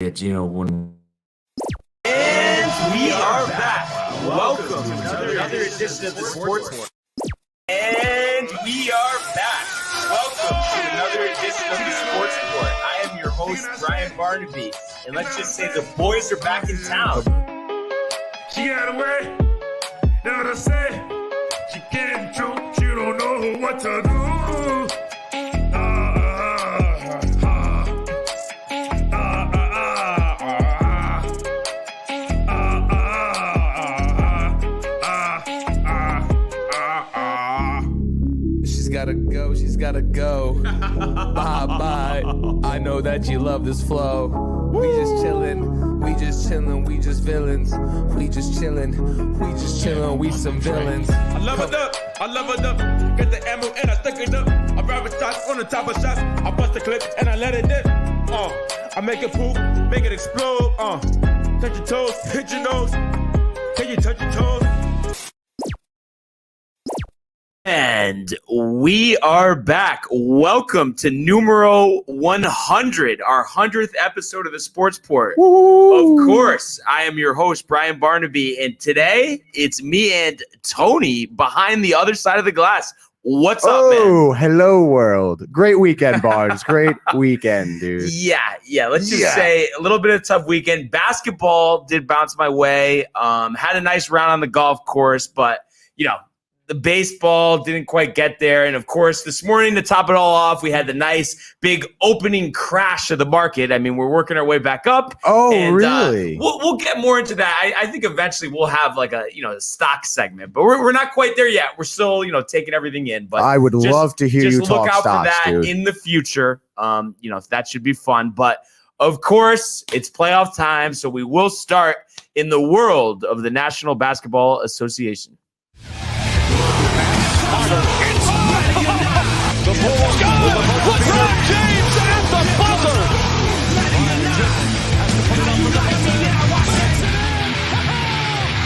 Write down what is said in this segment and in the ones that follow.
Gino wouldn't. And we are back. Welcome to another edition of the Sports War. And we are back. Welcome to another edition of the Sports Report. I am your host, Brian Barnaby. And let's just say the boys are back in town. She got away. Know what I say? She can't control. She don't know what to do. She's gotta go. Bye. I know that you love this flow. We just chillin', we just villains. We just chillin', we some villains. I love it up. Get the ammo and I stick it up. I grab shots on the top of shots. I bust the clip and I let it dip. I make it poop, make it explode. Touch your toes, hit your nose. Can you touch your toes? And we are back. Welcome to numero 100, our 100th episode of the Sports Port. Woo! Of course, I am your host, Brian Barnaby, and today it's me and Tony behind the other side of the glass. What's up, man? Oh, hello, world. Great weekend, Barnes. Great weekend, dude. Yeah. Let's just say a little bit of a tough weekend. Basketball did bounce my way. Had a nice round on the golf course, but, the baseball didn't quite get there. And, of course, this morning, to top it all off, we had the nice big opening crash of the market. I mean, we're working our way back up. Oh, and, really? We'll get more into that. I think eventually we'll have like a stock segment. But we're not quite there yet. We're still, taking everything in. But I would love to hear you talk look out stocks, for that dude. in the future. That should be fun. But, of course, it's playoff time. So we will start in the world of the National Basketball Association. The Bulls go! LeBron James at the buzzer!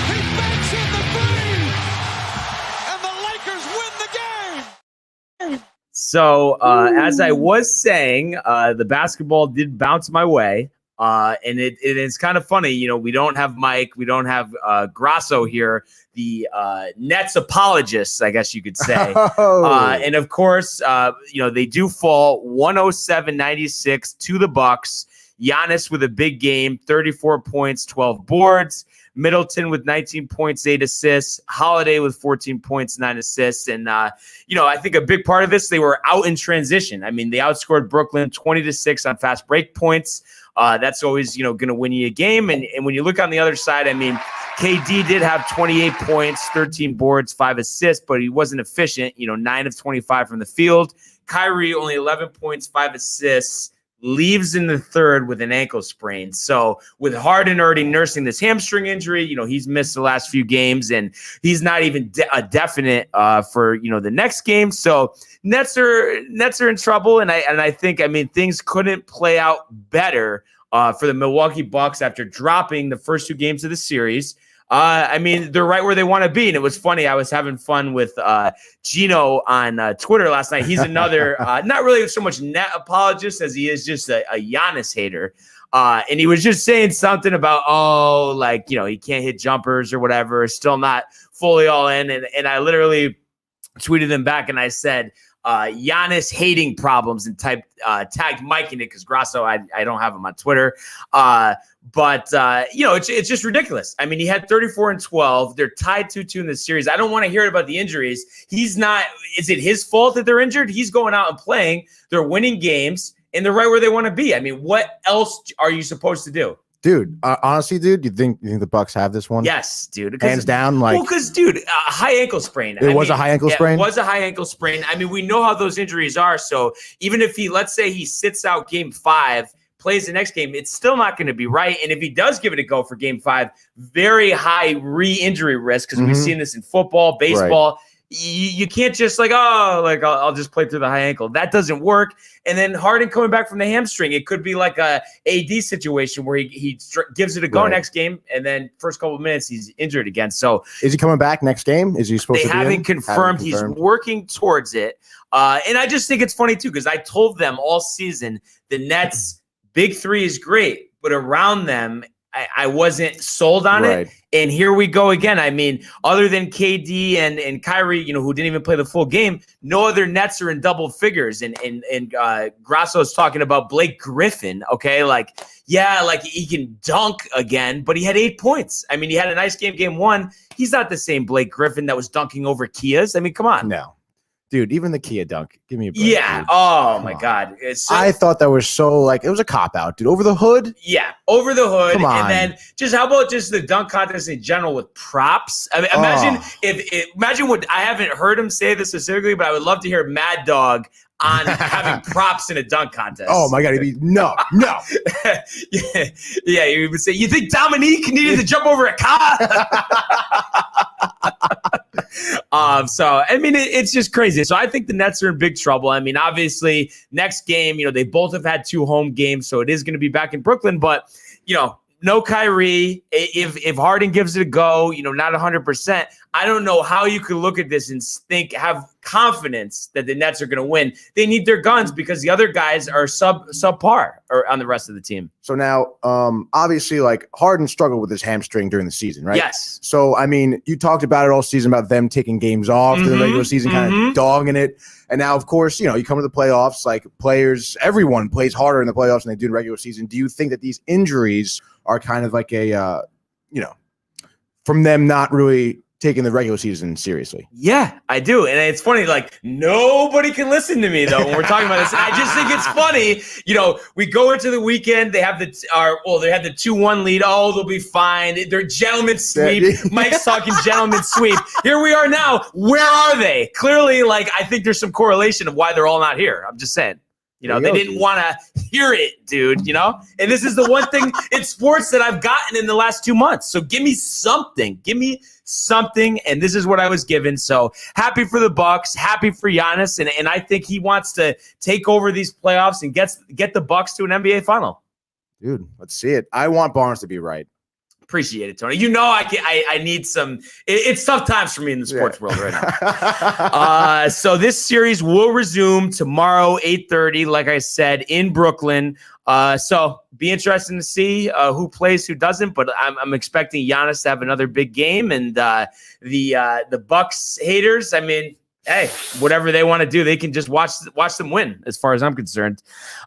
He banks in the three! And the Lakers win the game! So, as I was saying, the basketball did bounce my way. And it is kind of funny, we don't have Mike, we don't have Grasso here, the Nets apologists, I guess you could say. And of course, they do fall 107-96 to the BUCS. Giannis with a big game, 34 points, 12 boards. Middleton with 19 points, 8 assists. Holiday with 14 points, 9 assists. And, I think a big part of this, they were out in transition. I mean, they outscored Brooklyn 20-6 on fast break points. That's always, going to win you a game. And when you look on the other side, I mean, KD did have 28 points, 13 boards, 5 assists, but he wasn't efficient, 9 of 25 from the field. Kyrie only 11 points, 5 assists, leaves in the third with an ankle sprain. So with Harden already nursing this hamstring injury, he's missed the last few games and he's not even a definite for, the next game. So Nets are in trouble. And I think things couldn't play out better for the Milwaukee Bucks after dropping the first 2 games of the series. They're right where they want to be. And it was funny. I was having fun with Gino on Twitter last night. He's another, not really so much net apologist as he is just a Giannis hater. And he was just saying something about, he can't hit jumpers or whatever, still not fully all in. And I literally tweeted him back and I said, Giannis hating problems and tagged Mike in it because Grasso, I don't have him on Twitter. But it's just ridiculous. I mean, he had 34 and 12. They're tied 2-2 in this series. I don't want to hear about the injuries. Is it his fault that they're injured? He's going out and playing. They're winning games and they're right where they want to be. I mean, what else are you supposed to do? Dude, honestly, dude, you think the Bucks have this one? Yes, dude. Hands down, because, high ankle sprain. It was a high ankle sprain? It was a high ankle sprain. I mean, we know how those injuries are. So even if let's say he sits out game 5, plays the next game, it's still not going to be right. And if he does give it a go for game 5, very high re-injury risk because we've seen this in football, baseball. Right. You can't just I'll just play through the high ankle. That doesn't work. And then Harden coming back from the hamstring, it could be like a AD situation where he gives it a go next game, and then first couple of minutes he's injured again. So is he coming back next game? Is he supposed to? They haven't confirmed. He's working towards it. And I just think it's funny too because I told them all season the Nets big 3 is great. but around them, I wasn't sold on Right. it. And here we go again. I mean, other than KD and Kyrie, who didn't even play the full game, no other Nets are in double figures. And Grasso's talking about Blake Griffin. Okay, like he can dunk again, but he had 8 points. I mean, he had a nice game one. He's not the same Blake Griffin that was dunking over Kias. I mean, come on. No. Dude, even the Kia dunk. Give me a break. Yeah. Dude. Oh, Come my on. God. I thought that was so it was a cop out, dude. Over the hood. Yeah, over the hood. Come on. And then how about just the dunk contest in general with props? I mean, imagine what I haven't heard him say this specifically, but I would love to hear Mad Dog on having props in a dunk contest. Oh my God. No. yeah, you would say, you think Dominique needed to jump over a car? So I mean, it's just crazy. So I think the Nets are in big trouble. I mean, obviously, next game, they both have had 2 home games, so it is going to be back in Brooklyn. But no Kyrie. If Harden gives it a go, not 100%. I don't know how you could look at this and have confidence that the Nets are going to win. They need their guns because the other guys are subpar or on the rest of the team. So now, obviously, Harden struggled with his hamstring during the season, right? Yes. So I mean, you talked about it all season about them taking games off in the regular season, kind of dogging it, and now, of course, you come to the playoffs. Everyone plays harder in the playoffs than they do in the regular season. Do you think that these injuries are kind of like a, from them not really taking the regular season seriously? Yeah, I do. And it's funny, nobody can listen to me though when we're talking about this. I just think it's funny. We go into the weekend, they have the 2-1 lead. Oh, they'll be fine. They're gentlemen sweep. Mike's talking gentlemen sweep. Here we are now. Where are they? Clearly, I think there's some correlation of why they're all not here. I'm just saying. They didn't want to hear it, dude, And this is the one thing in sports that I've gotten in the last 2 months. So give me something. And this is what I was given. So happy for the BUCS, happy for Giannis, and I think he wants to take over these playoffs and get the BUCS to an NBA final. Dude, let's see it. I want Barnes to be right. Appreciate it, Tony. I need some. It's tough times for me in the sports world right now. So this series will resume tomorrow, 8:30. Like I said, in Brooklyn. So be interesting to see who plays, who doesn't. But I'm expecting Giannis to have another big game, and the BUCS haters. I mean, hey, whatever they want to do, they can just watch them win, as far as I'm concerned.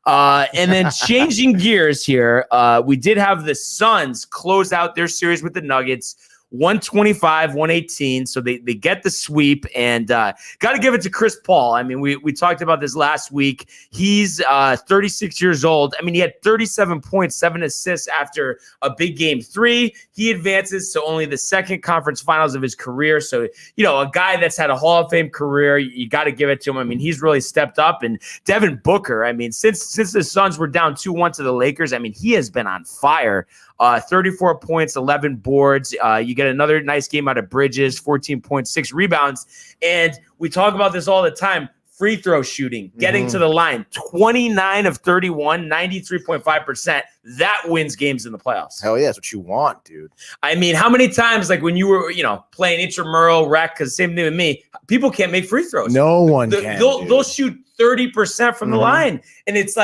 And then changing gears here, we did have the Suns close out their series with the Nuggets, 125-118. So they get the sweep, and got to give it to Chris Paul. I mean, we talked about this last week. He's 36 years old. I mean, he had 37 points, 7 assists after a big game 3. He advances to only the second conference finals of his career. So, a guy that's had a Hall of Fame career, you got to give it to him. I mean, he's really stepped up. And Devin Booker, I mean, since the Suns were down 2-1 to the Lakers, I mean, he has been on fire. 34 points, 11 boards. You get another nice game out of Bridges, 14.6 rebounds. And we talk about this all the time. Free throw shooting, getting to the line, 29 of 31, 93.5%. That wins games in the playoffs. Hell yeah, that's what you want, dude. I mean, how many times, when you were, playing intramural rec, because same thing with me, people can't make free throws. No one can. They'll shoot 30% from the line. And it's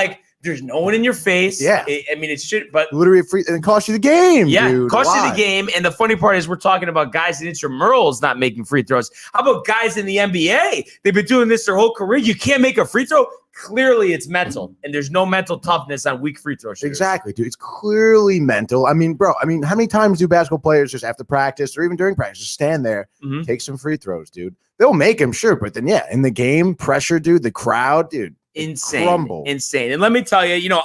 there's no one in your face. Yeah. I mean, it should, but literally free, and it costs you the game. Yeah, dude. costs you the game. And the funny part is we're talking about guys in intramurals not making free throws. How about guys in the NBA? They've been doing this their whole career. You can't make a free throw. Clearly, it's mental, and there's no mental toughness on weak free throw shooters. Exactly, dude. It's clearly mental. I mean, bro, how many times do basketball players just after practice or even during practice just stand there, take some free throws, dude? They'll make them, sure, but then, in the game, pressure, dude, the crowd, dude. Insane. Crumble. Insane. And let me tell you,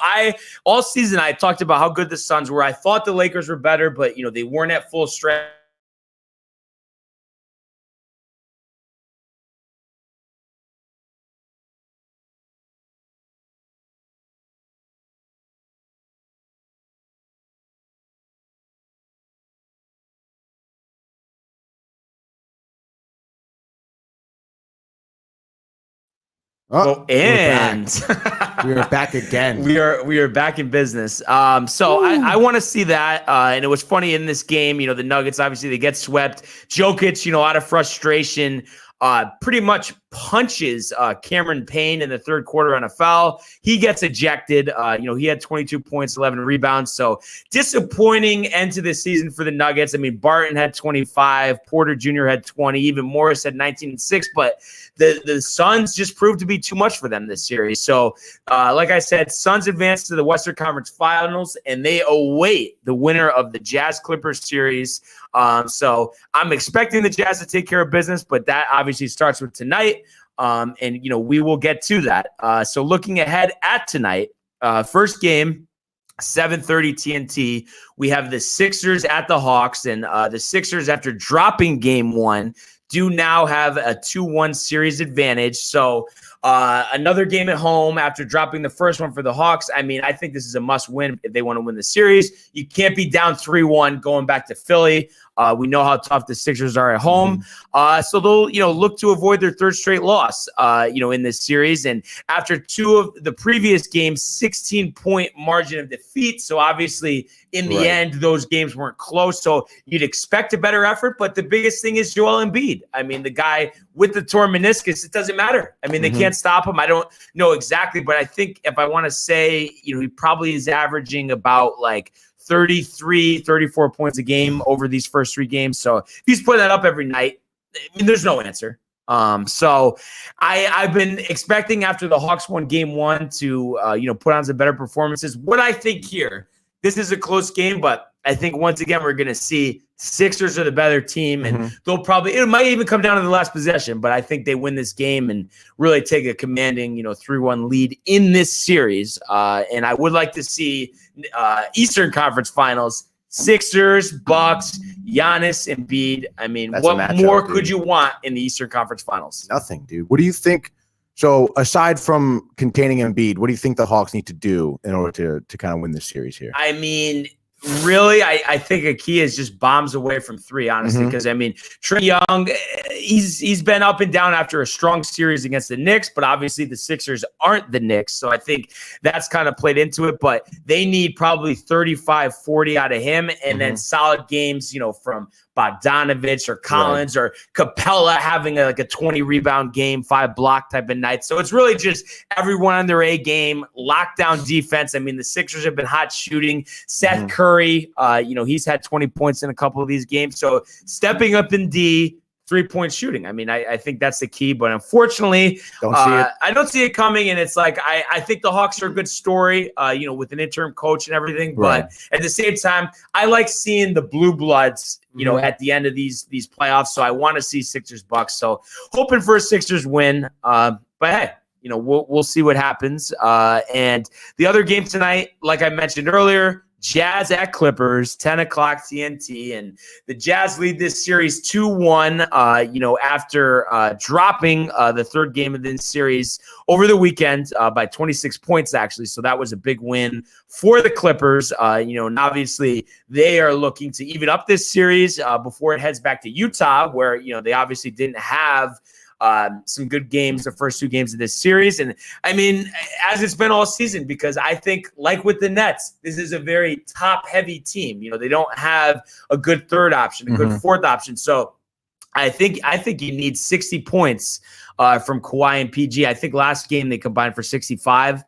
all season I talked about how good the Suns were. I thought the Lakers were better, but, they weren't at full strength. Oh, and we are back again. we are back in business. So I want to see that. And it was funny in this game, the Nuggets, obviously they get swept. Jokic, out of frustration, pretty much punches Cameron Payne in the third quarter on a foul. He gets ejected. He had 22 points, 11 rebounds. So disappointing end to the season for the Nuggets. I mean, Barton had 25, Porter Jr. had 20, even Morris had 19 and 6, but the Suns just proved to be too much for them this series. So like I said, Suns advanced to the Western Conference Finals, and they await the winner of the Jazz Clippers series. So I'm expecting the Jazz to take care of business, but that obviously starts with tonight. And we will get to that. So looking ahead at tonight, first game, 7:30 TNT, we have the Sixers at the Hawks, and the Sixers, after dropping game one, do now have a 2-1 series advantage. So another game at home after dropping the first one for the Hawks. I mean, I think this is a must win if they want to win the series. You can't be down 3-1 going back to Philly. We know how tough the Sixers are at home. So they'll, look to avoid their third straight loss, in this series. And after two of the previous games, 16-point margin of defeat. So obviously in the end, those games weren't close. So you'd expect a better effort. But the biggest thing is Joel Embiid. I mean, the guy with the torn meniscus, it doesn't matter. I mean, they can't stop him. I don't know exactly, but I think if I want to say, he probably is averaging about like 33, 34 points a game over these first three games. So if he's putting that up every night, I mean, there's no answer. So I've been expecting after the Hawks won game one to, put on some better performances. What I think here, this is a close game, but I think once again, we're going to see Sixers are the better team, and it might even come down to the last possession, but I think they win this game and really take a commanding, 3-1 lead in this series. And I would like to see Eastern Conference Finals, Sixers, Bucks, Giannis, Embiid. I mean, what more could you want in the Eastern Conference Finals? Nothing, dude. What do you think? So aside from containing Embiid, what do you think the Hawks need to do in order to kind of win this series here? I mean, really, I think a key is just bombs away from three, honestly, because, I mean, Trae Young, he's been up and down after a strong series against the Knicks, but obviously the Sixers aren't the Knicks, so I think that's kind of played into it, but they need probably 35, 40 out of him, and then solid games, from Bogdanovich or Collins or Capella having a 20 rebound game, 5 block type of night. So it's really just everyone on their A game, lockdown defense. I mean, the Sixers have been hot shooting. Seth Curry, he's had 20 points in a couple of these games. So stepping up in D, 3-point shooting. I mean, I think that's the key, but unfortunately, I don't see it coming. And it's like, I think the Hawks are a good story, with an interim coach and everything. But at the same time, I like seeing the blue bloods, at the end of these playoffs. So I want to see Sixers Bucks. So hoping for a Sixers win. But hey, we'll see what happens. And the other game tonight, like I mentioned earlier, Jazz at Clippers, 10 o'clock TNT, and the Jazz lead this series 2-1, after dropping the third game of this series over the weekend by 26 points, actually. So that was a big win for the Clippers, and obviously they are looking to even up this series before it heads back to Utah, where, they obviously didn't have some good games, the first two games of this series. And I mean, as it's been all season, because I think like with the Nets, this is a very top heavy team. They don't have a good third option, a good fourth option. So I think you need 60 points from Kawhi and PG. I think last game they combined for 65.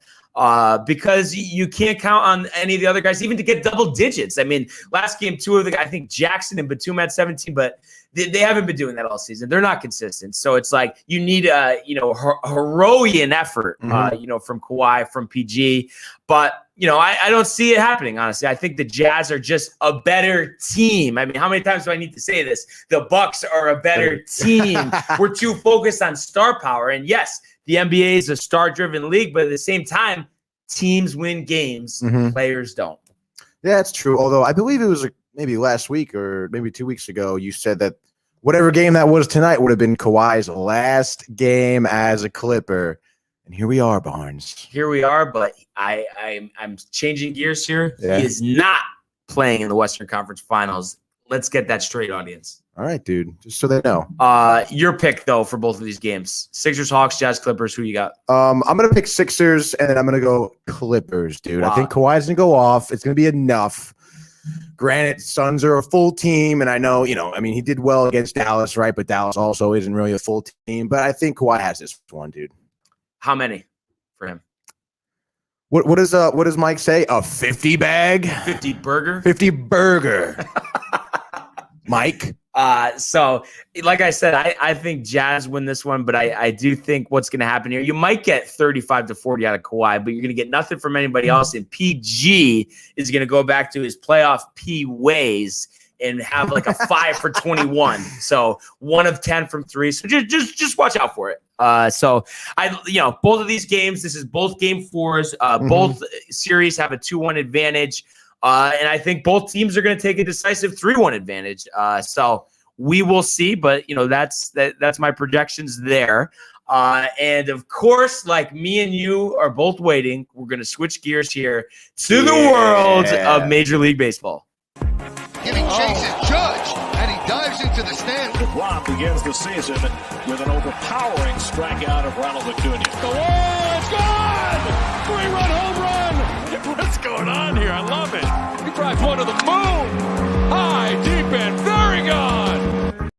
Because you can't count on any of the other guys even to get double digits. I mean, last game, two of the guys, I think Jackson and Batum had 17, but they haven't been doing that all season. They're not consistent. So it's like you need a, heroic effort, from Kawhi, from PG. But, I don't see it happening, honestly. I think the Jazz are just a better team. I mean, how many times do I need to say this? The Bucks are a better team. We're too focused on star power. And yes, the NBA is a star-driven league, but at the same time, teams win games, players don't. Yeah, that's true. Although I believe it was maybe last week or maybe 2 weeks ago, you said that whatever game that was tonight would have been Kawhi's last game as a Clipper. And here we are, Barnes. Here we are, but I'm changing gears here. Yeah. He is not playing in the Western Conference Finals. Let's get that straight, audience. All right, dude. Just so they know. Your pick, though, for both of these games. Sixers, Hawks, Jazz, Clippers. Who you got? I'm going to pick Sixers, and then I'm going to go Clippers, dude. Wow. I think Kawhi's going to go off. It's going to be enough. Granted, Suns are a full team, and I know, I mean, he did well against Dallas, right? But Dallas also isn't really a full team. But I think Kawhi has this one, dude. How many for him? What does Mike say? A 50 bag? 50 burger? 50 burger. Mike. So like I said, I think Jazz win this one, but I do think what's going to happen here, you might get 35 to 40 out of Kawhi, but you're going to get nothing from anybody else. And PG is going to go back to his playoff P ways and have like a 5 for 21. So 1 of 10 from 3. So just watch out for it. So both of these games, this is both game 4s. Both series have a 2-1 advantage. And I think both teams are going to take a decisive 3-1 advantage. So we will see, but that's my projections there. And of course, like me and you are both waiting, we're going to switch gears here to the world of Major League Baseball. Giving chases Judge, and he dives into the stand. DeGrom begins the season with an overpowering strikeout of Ronald Acuna. The wall, it's gone! 3-run home run! What's going on here? I love it. He drives one to the moon. High, deep, and very gone.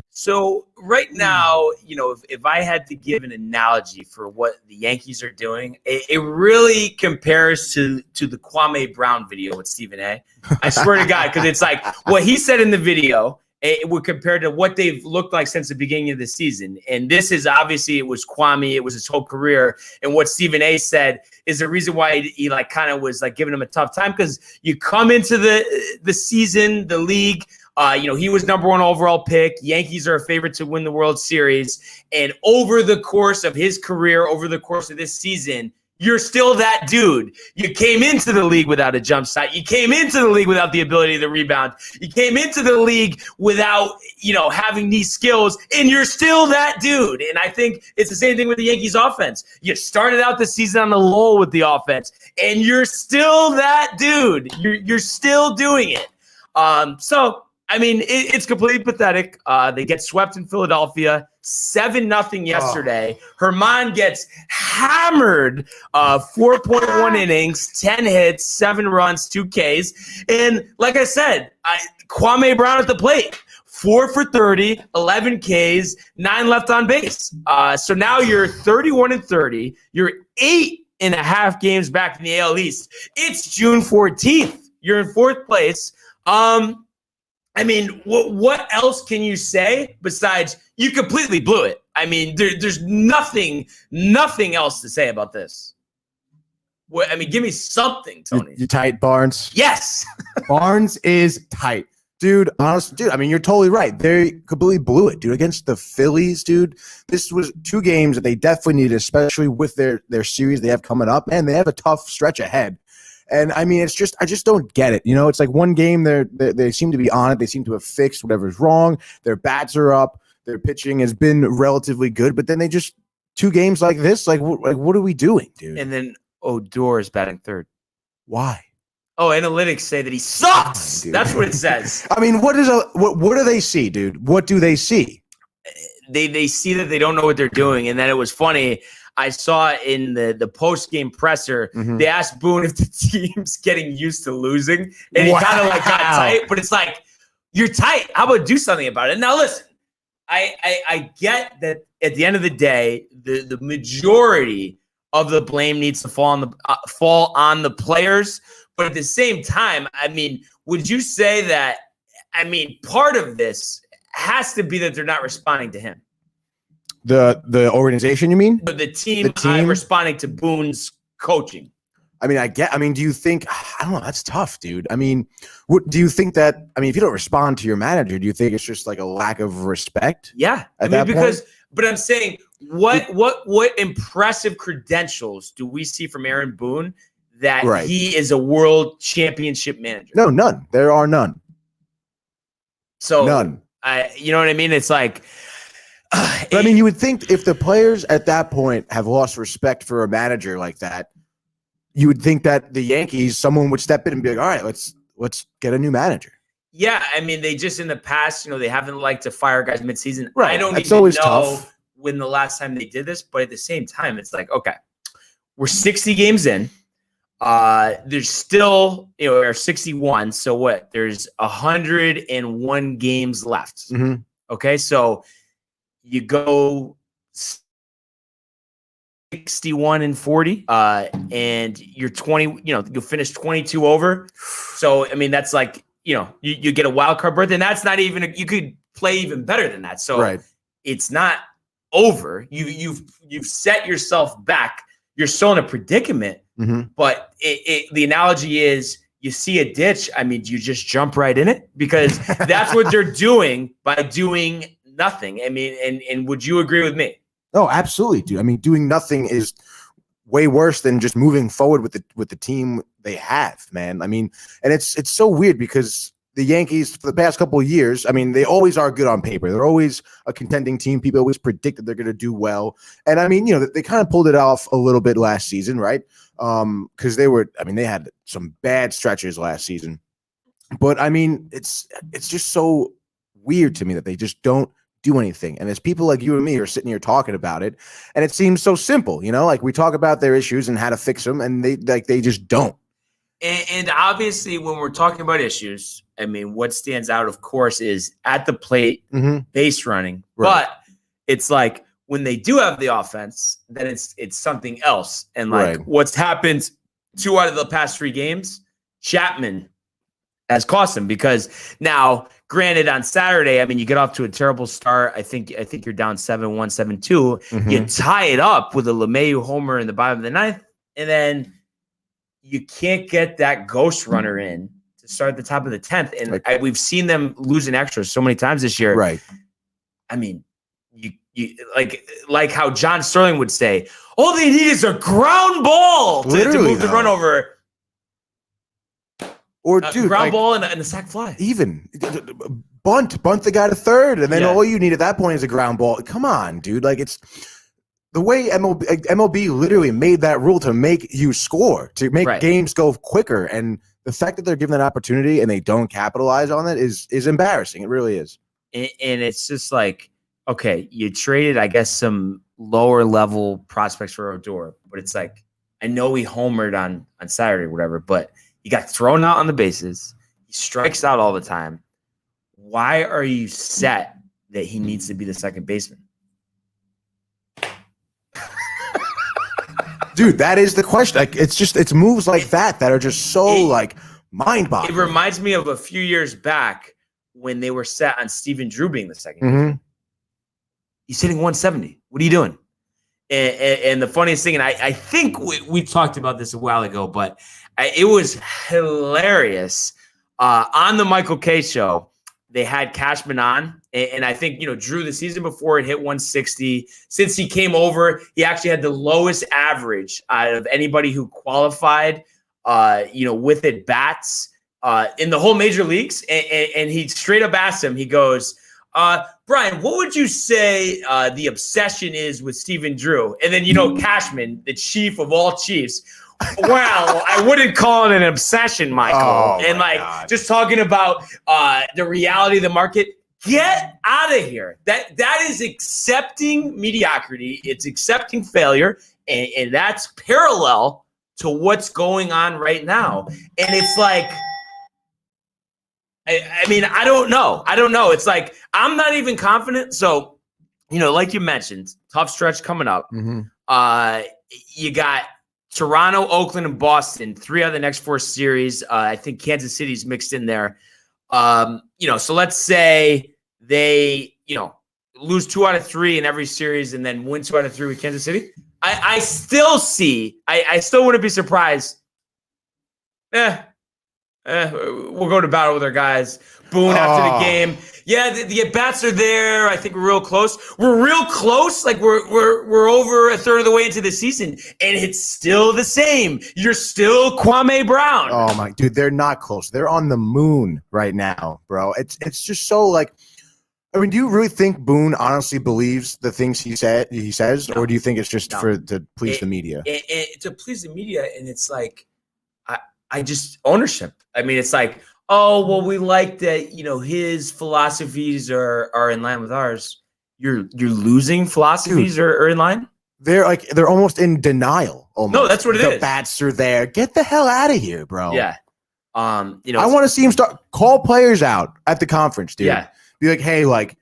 So right now, if I had to give an analogy for what the Yankees are doing, it really compares to the Kwame Brown video with Stephen A. I swear to God, because it's like what he said in the video, it would compare to what they've looked like since the beginning of the season. And this is obviously, it was Kwame, it was his whole career. And what Stephen A said is the reason why he like kind of was like giving him a tough time, because you come into the season, the league, he was number 1 overall pick. Yankees are a favorite to win the World Series. And over the course of his career, over the course of this season, you're still that dude. You came into the league without a jump shot. You came into the league without the ability to rebound. You came into the league without, having these skills, and you're still that dude. And I think it's the same thing with the Yankees offense. You started out the season on the lull with the offense, and you're still that dude. You're still doing it. So I mean, it's completely pathetic. They get swept in Philadelphia, 7-0 yesterday. Herman gets hammered, 4.1 innings, 10 hits, 7 runs, 2 Ks. And like I said, Kwame Brown at the plate, 4 for 30, 11 Ks, 9 left on base. So now you're 31-30. You're 8.5 games back in the AL East. It's June 14th. You're in 4th place. I mean, what else can you say besides you completely blew it? I mean, there's nothing else to say about this. I mean, give me something, Tony. You tight, Barnes? Yes. Barnes is tight. Dude, honestly, I mean, you're totally right. They completely blew it, dude. Against the Phillies, dude. This was 2 games that they definitely needed, especially with their series they have coming up. And they have a tough stretch ahead. And I mean, I just don't get it. It's like one game they seem to be on it. They seem to have fixed whatever's wrong. Their bats are up. Their pitching has been relatively good. But then they just 2 games like this. Like what are we doing, dude? And then Odor is batting 3rd. Why? Oh, analytics say that he sucks. That's what it says. I mean, what do they see, dude? What do they see? They see that they don't know what they're doing. And then it was funny. I saw in the post-game presser, they asked Boone if the team's getting used to losing. And he kind of like got tight. But it's like, you're tight. How about do something about it? Now, listen, I get that at the end of the day, the majority of the blame needs to fall on the players. But at the same time, I mean, would you say that, part of this has to be that they're not responding to him? The organization, you mean? The team responding to Boone's coaching. I mean, do you think, I don't know, that's tough, dude. I mean, what do you think that, if you don't respond to your manager, do you think it's just like a lack of respect? Yeah. But I'm saying, what impressive credentials do we see from Aaron Boone that he is a world championship manager? No, none. There are none. So none. You know what I mean? It's like, but I mean, you would think if the players at that point have lost respect for a manager like that, you would think that the Yankees, someone would step in and be like, all right, let's get a new manager. Yeah, I mean, they just in the past, they haven't liked to fire guys midseason. Right. I don't That's even always know tough. When the last time they did this, but at the same time, it's like, okay, we're 60 games in. There's still, or 61. So what? There's 101 games left. Mm-hmm. Okay, so you go 61-40, and you're 20. You'll finish 22 over. So I mean, that's like you get a wild card berth, and that's not even. You could play even better than that. So it's not over. You've set yourself back. You're still in a predicament. Mm-hmm. But the analogy is, you see a ditch. I mean, do you just jump right in it? Because that's what they're doing by doing nothing. I mean, and would you agree with me? Oh, absolutely, dude. I mean, doing nothing is way worse than just moving forward with the team they have, man. I mean, and it's so weird because the Yankees, for the past couple of years, I mean, they always are good on paper. They're always a contending team. People always predict that they're going to do well. And I mean, they kind of pulled it off a little bit last season, right? Because they had some bad stretches last season. But I mean, it's just so weird to me that they just don't do anything. And as people like you and me are sitting here talking about it, and it seems so simple, like we talk about their issues and how to fix them, and they just don't. And obviously, when we're talking about issues, I mean, what stands out, of course, is at the plate, base running. Right. But it's like when they do have the offense, then it's something else. And like what's happened 2 out of the past 3 games, Chapman has cost them, because now, granted, on Saturday, I mean, you get off to a terrible start. I think you're down 7-1, 7-2. Mm-hmm. You tie it up with a LeMahieu homer in the bottom of the 9th, and then you can't get that ghost runner in to start at the top of the 10th. And we've seen them losing extras so many times this year. Right. I mean, you like how John Sterling would say, all they need is a ground ball to move the run over. Or dude, ground ball and a sac fly. Even bunt the guy to third, and then all you need at that point is a ground ball. Come on, dude. Like, it's the way MLB literally made that rule to make you score, to make games go quicker. And the fact that they're given that opportunity and they don't capitalize on it is embarrassing. It really is. And it's just like, okay, you traded, I guess, some lower level prospects for Odor, but it's like, I know he homered on Saturday or whatever, but he got thrown out on the bases. He strikes out all the time. Why are you set that he needs to be the second baseman? Dude, that is the question. Like, it's moves like that are just so mind-boggling. It reminds me of a few years back when they were set on Steven Drew being the second baseman. He's hitting 170. What are you doing? And the funniest thing, and I think we talked about this a while ago, but it was hilarious. On the Michael Kay show, they had Cashman on, and I think, Drew, the season before, it hit 160. Since he came over, he actually had the lowest average out of anybody who qualified, with at bats in the whole major leagues. And he straight up asked him, he goes, Brian, what would you say the obsession is with Steven Drew? And then, Cashman, the chief of all chiefs, well, I wouldn't call it an obsession, Michael. And God. Just talking about the reality of the market. Get out of here. That is accepting mediocrity. It's accepting failure. And that's parallel to what's going on right now. And it's like, I mean, I don't know. It's like, I'm not even confident. So, like you mentioned, tough stretch coming up. You got Toronto, Oakland, and Boston, 3 out of the next 4 series. I think Kansas City's mixed in there. So let's say they, lose 2 out of 3 in every series and then win 2 out of 3 with Kansas City. I still wouldn't be surprised. We'll go to battle with our guys. Boone after the game. Yeah, the at-bats are there. I think we're real close. We're real close. Like we're over a third of the way into the season, and it's still the same. You're still Kwame Brown. Oh my dude, they're not close. They're on the moon right now, bro. It's just so like. I mean, do you really think Boone honestly believes the things he says, or do you think it's just to please the media? To please the media, and it's like, I just ownership. I mean, it's like, oh, well, we like that, his philosophies are in line with ours. Your losing philosophies are in line? they're almost in denial. Almost. No, that's what it is. The bats are there. Get the hell out of here, bro. Yeah. I want to see him call players out at the conference, dude. Yeah. Be like, hey, like,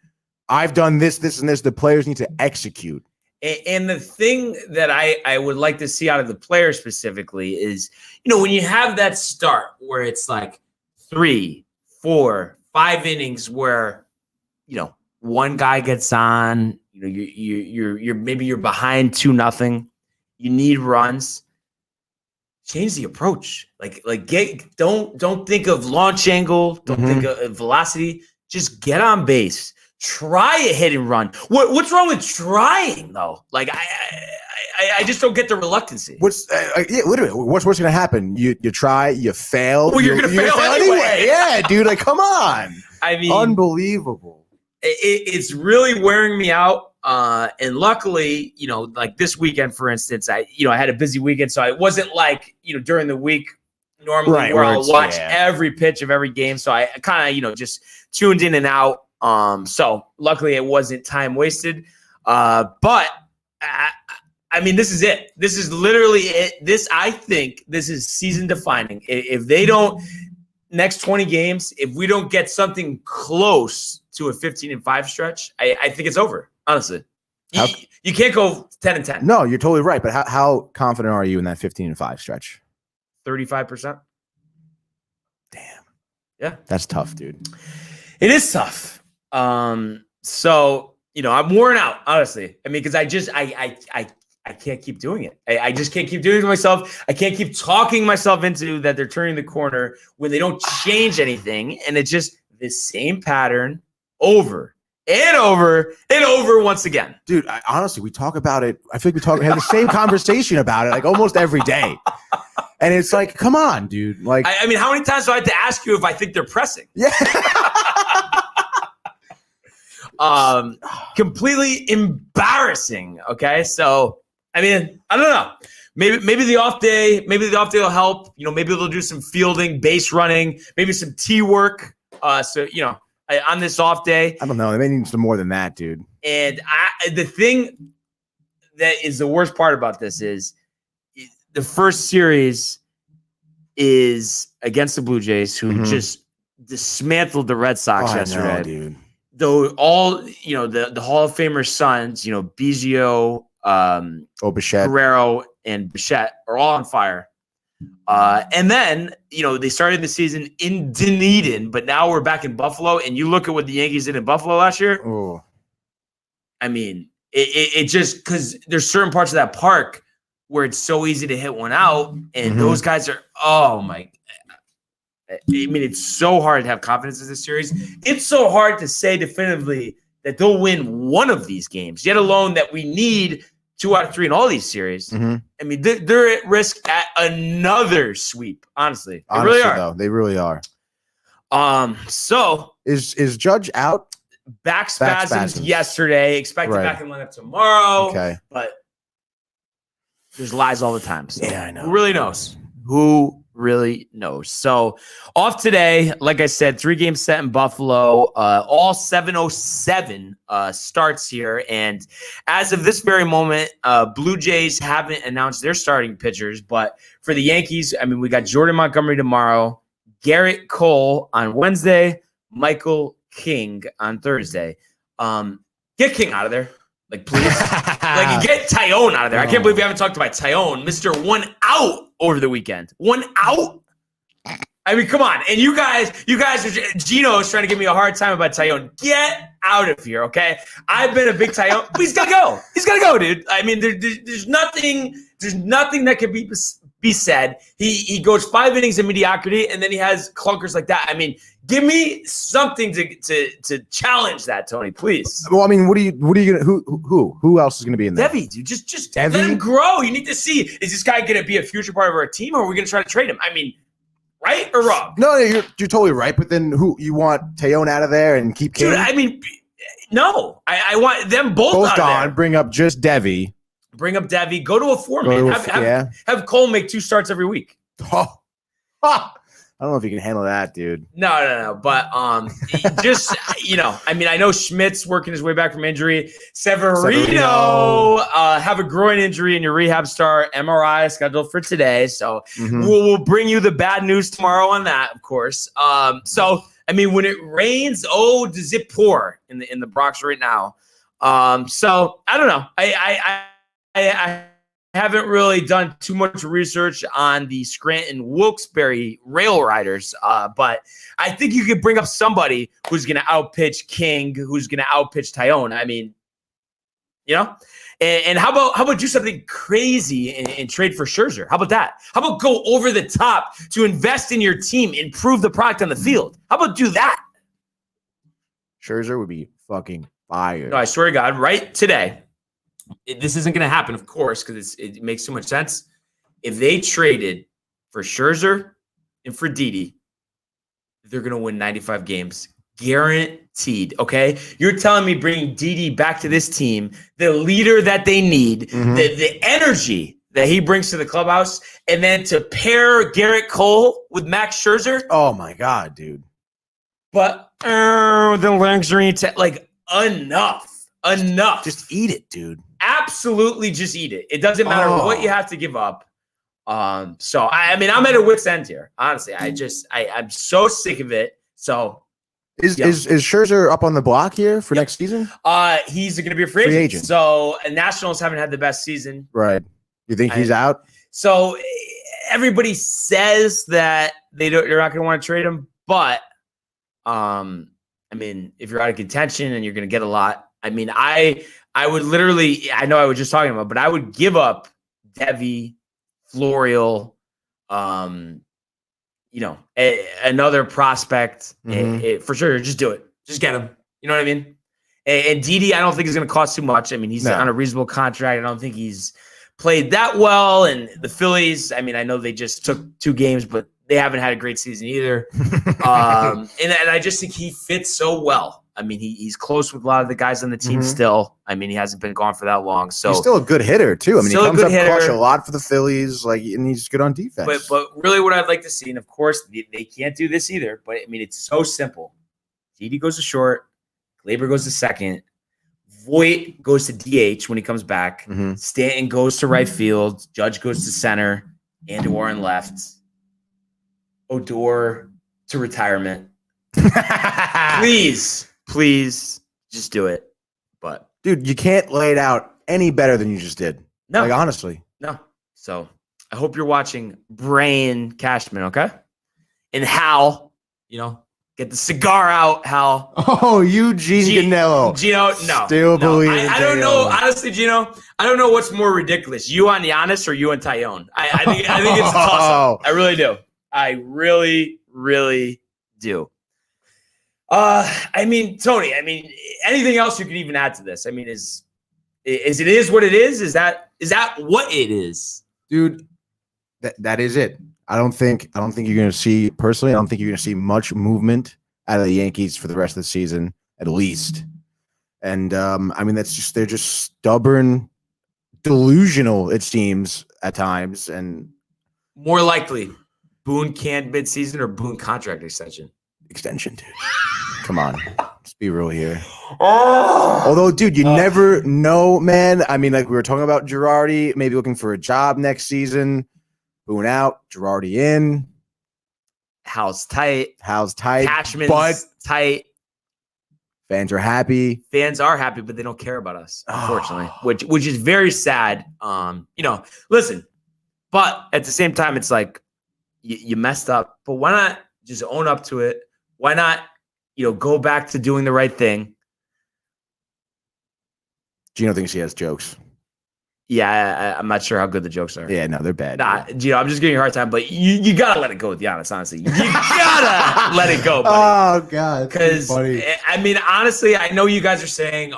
I've done this, this, and this. The players need to execute. And the thing that I would like to see out of the players specifically is, when you have that start where it's like 3, 4, 5 innings where, one guy gets on, you're behind 2-0. You need runs. Change the approach. Don't think of launch angle. Don't think of velocity. Just get on base. Try a hit and run. What's wrong with trying though? Like I just don't get the reluctancy. Literally, what's going to happen? You try, you fail. Well, you're going to fail anyway. Yeah, dude. Like, come on. I mean, unbelievable. It's really wearing me out. And luckily, like this weekend, for instance, I had a busy weekend, so it wasn't like, during the week normally where I'll watch every pitch of every game. So I kind of, just tuned in and out. So luckily it wasn't time wasted. But I mean, this is it. This is literally it. I think this is season defining. If they don't, next 20 games, if we don't get something close to a 15-5 stretch, I think it's over. Honestly, you can't go 10-10. No, you're totally right. But how confident are you in that 15-5 stretch? 35%. Damn. Yeah, that's tough, dude. It is tough. So I'm worn out, honestly. I mean, because I can't keep doing it. I just can't keep doing it to myself. I can't keep talking myself into that they're turning the corner when they don't change anything, and it's just the same pattern over and over and over once again. Dude, honestly, we talk about it. I feel like we have the same conversation about it like almost every day. And it's like, come on, dude. Like, I mean, how many times do I have to ask you if I think they're pressing? Yeah. Completely embarrassing. Okay. So, I mean, I don't know. Maybe the off day will help. Maybe they'll do some fielding, base running, maybe some tee work. On this off day. I don't know. They may need some more than that, dude. And the thing that is the worst part about this is the first series is against the Blue Jays, who just dismantled the Red Sox yesterday. I know, dude. Though all, the Hall of Famer sons, Biggio, Bichette, Guerrero, and Bichette are all on fire. And then, they started the season in Dunedin, but now we're back in Buffalo. And you look at what the Yankees did in Buffalo last year. Oh, I mean, it just because there's certain parts of that park where it's so easy to hit one out, and those guys are, oh my. I mean, it's so hard to have confidence in this series. It's so hard to say definitively that they'll win one of these games, yet alone that we need 2 out of 3 in all these series. I mean, they're at risk at another sweep. Honestly, they really are. Though, they really are. So is Judge out? Back spasms yesterday. Expected back in lineup tomorrow. Okay, but there's lies all the time. So yeah, I know. Who really knows? Who really knows? So off today, like I said, 3 games set in Buffalo, all 7:07 starts here. And as of this very moment, Blue Jays haven't announced their starting pitchers, but for the Yankees, I mean, we got Jordan Montgomery tomorrow, Garrett Cole on Wednesday, Michael King on Thursday. Get King out of there. Like, please. Like, get Tyone out of there. I can't believe we haven't talked about Tyone. Mr. 1 out over the weekend. 1 out? I mean, come on. And you guys, Gino's trying to give me a hard time about Tyone. Get out of here, okay? I've been a big Tyone. But he's got to go. He's got to go, dude. I mean, there's nothing that can be said. He goes 5 innings of mediocrity, and then he has clunkers like that. I mean, give me something to challenge that, Tony, please. Well, I mean, what are you gonna who else is gonna be in there? Devi, dude, just let him grow. You need to see, is this guy gonna be a future part of our team, or are we gonna try to trade him? I mean, right or wrong? No, you're totally right. But then who you want Tyone out of there and keep King? Dude, I mean, no, I want them both out gone. There. Bring up just Devi. Bring up Devi. Go to a 4-man. Have Cole make 2 starts every week. I don't know if you can handle that, dude. No. But just I mean, I know Schmidt's working his way back from injury. Severino have a groin injury in your rehab start. MRI scheduled for today, so we'll bring you the bad news tomorrow on that, of course. So I mean, when it rains, does it pour in the Bronx right now? So I don't know. I haven't really done too much research on the Scranton Wilkes-Barre rail riders, but I think you could bring up somebody who's going to outpitch King, who's going to outpitch Tyone. I mean, and how about do something crazy and trade for Scherzer? How about that? How about go over the top to invest in your team, improve the product on the field? How about do that? Scherzer would be fucking fire. No, I swear to God, right today. This isn't going to happen, of course, because it makes too much sense. If they traded for Scherzer and for Didi, they're going to win 95 games. Guaranteed, okay? You're telling me bringing Didi back to this team, the leader that they need, the energy that he brings to the clubhouse, and then to pair Garrett Cole with Max Scherzer? Oh, my God, dude. But the luxury enough. Just eat it, dude. Absolutely just eat it. It doesn't matter what you have to give up. So I mean, I'm at a wit's end here. Honestly, I'm so sick of it. So is Scherzer up on the block here for next season? He's going to be a free agent. So Nationals haven't had the best season. Right. You think he's out? So everybody says that they're not going to want to trade him, but I mean, if you're out of contention and you're going to get a lot, I mean, I would literally, I know I was just talking about, but I would give up Devi, Florial, another prospect for sure. Just do it. Just get him. You know what I mean? And Didi, I don't think is going to cost too much. I mean, he's on a reasonable contract. I don't think he's played that well. And the Phillies, I mean, I know they just took 2 games, but they haven't had a great season either. And I just think he fits so well. I mean, he's close with a lot of the guys on the team still. I mean, he hasn't been gone for that long. So he's still a good hitter too. I mean, he comes up clutch a lot for the Phillies, and he's good on defense. But really what I'd like to see, and of course they can't do this either, but I mean, it's so simple. Didi goes to short, Glaber goes to second, Voit goes to DH when he comes back, Stanton goes to right field, Judge goes to center, Andor in left, Odor to retirement. Please just do it. But dude, you can't lay it out any better than you just did. No, honestly, no. So I hope you're watching Brain Cashman, okay? And Hal, get the cigar out, Hal. Oh, Eugene Ganello. Gino, no. Still believe I don't know. Honestly, Gino, I don't know what's more ridiculous, you on Giannis or you on Tyone. I think it's a toss-up. I really do. I really, really do. I mean, Tony, anything else you could even add to this? I mean, is what it is? Is that what it is? Dude, that is it. I don't think you're going to see, personally, I don't think you're going to see much movement out of the Yankees for the rest of the season, at least. And I mean, they're just stubborn, delusional, it seems, at times. And more likely, Boone canned midseason or Boone contract extension. Extension, dude. Come on. Let's be real here. Although, dude, you never know, man. I mean, like we were talking about Girardi, maybe looking for a job next season. Boone out, Girardi in. Hal's tight. Cashman's tight. Fans are happy. Fans are happy, but they don't care about us, unfortunately, which is very sad. Listen, but at the same time, it's like you messed up, but why not just own up to it? Why not, go back to doing the right thing? Gino thinks he has jokes. Yeah, I'm not sure how good the jokes are. Yeah, no, they're bad. Nah, Gino, I'm just giving you a hard time, but you got to let it go with Giannis, honestly. You got to let it go, buddy. Oh, God. Because, I mean, honestly, I know you guys are saying,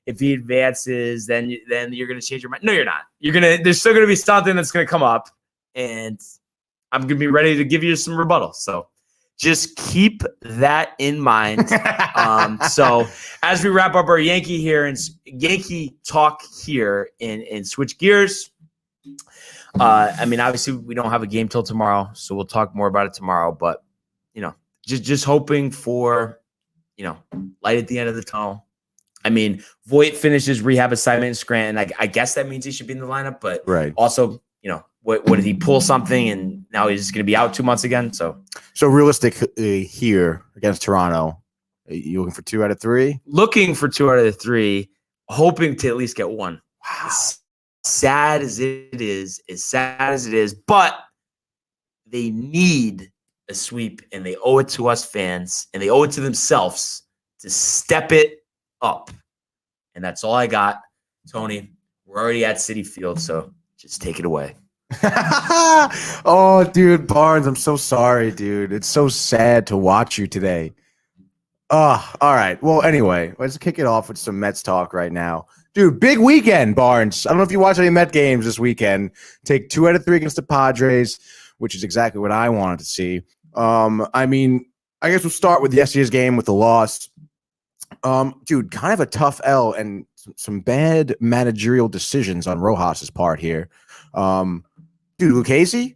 if he advances, then you're going to change your mind. No, you're not. There's still going to be something that's going to come up, and I'm going to be ready to give you some rebuttal. So just keep that in mind. So as we wrap up our Yankee talk here and switch gears, I mean, obviously we don't have a game till tomorrow, so we'll talk more about it tomorrow. But just hoping for light at the end of the tunnel. I mean, Voigt finishes rehab assignment in Scranton. I guess that means he should be in the lineup, but also, what did he pull something and now he's going to be out 2 months again? So realistically here against Toronto, are you looking for 2 out of 3? Looking for 2 out of the 3, hoping to at least get 1. Wow. As sad as it is, but they need a sweep and they owe it to us fans and they owe it to themselves to step it up. And that's all I got. Tony, we're already at Citi Field, so just take it away. Oh, dude, Barnes, I'm so sorry, dude. It's so sad to watch you today. Oh, all right. Well, anyway, let's kick it off with some Mets talk right now. Dude, big weekend, Barnes. I don't know if you watched any Met games this weekend. Take 2 out of 3 against the Padres, which is exactly what I wanted to see. I mean, I guess we'll start with yesterday's game with the loss. Dude, kind of a tough L and some bad managerial decisions on Rojas's part here. Dude, Lucchesi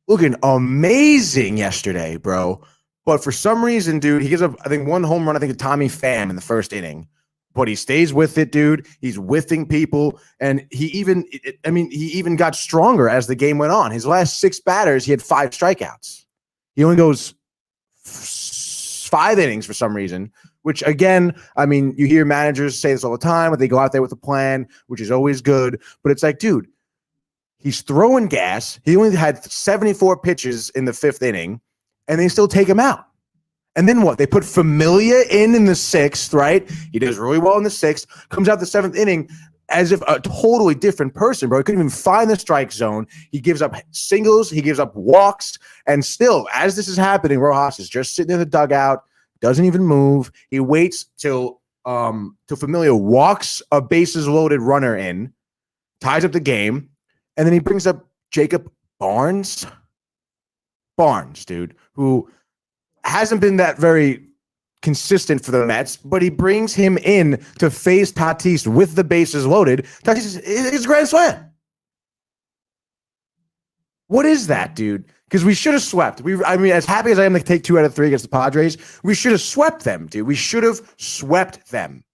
looking amazing yesterday, bro. But for some reason, dude, he gives up, I think, 1 home run, I think, to Tommy Pham in the first inning. But he stays with it, dude. He's whiffing people. And he even got stronger as the game went on. His last 6 batters, he had 5 strikeouts. He only goes 5 innings for some reason, which, again, I mean, you hear managers say this all the time, but they go out there with a plan, which is always good. But it's like, dude, he's throwing gas. He only had 74 pitches in the 5th inning, and they still take him out. And then what? They put Familia in the 6th, right? He does really well in the 6th, comes out the 7th inning as if a totally different person, bro. He couldn't even find the strike zone. He gives up singles. He gives up walks. And still, as this is happening, Rojas is just sitting in the dugout, doesn't even move. He waits till Familia walks a bases-loaded runner in, ties up the game, and then he brings up Jacob Barnes. Barnes, dude, who hasn't been that very consistent for the Mets, but he brings him in to face Tatis with the bases loaded. Tatis is a grand slam. What is that, dude? Because we should have swept. I mean, as happy as I am to take 2 out of 3 against the Padres, we should have swept them, dude. We should have swept them.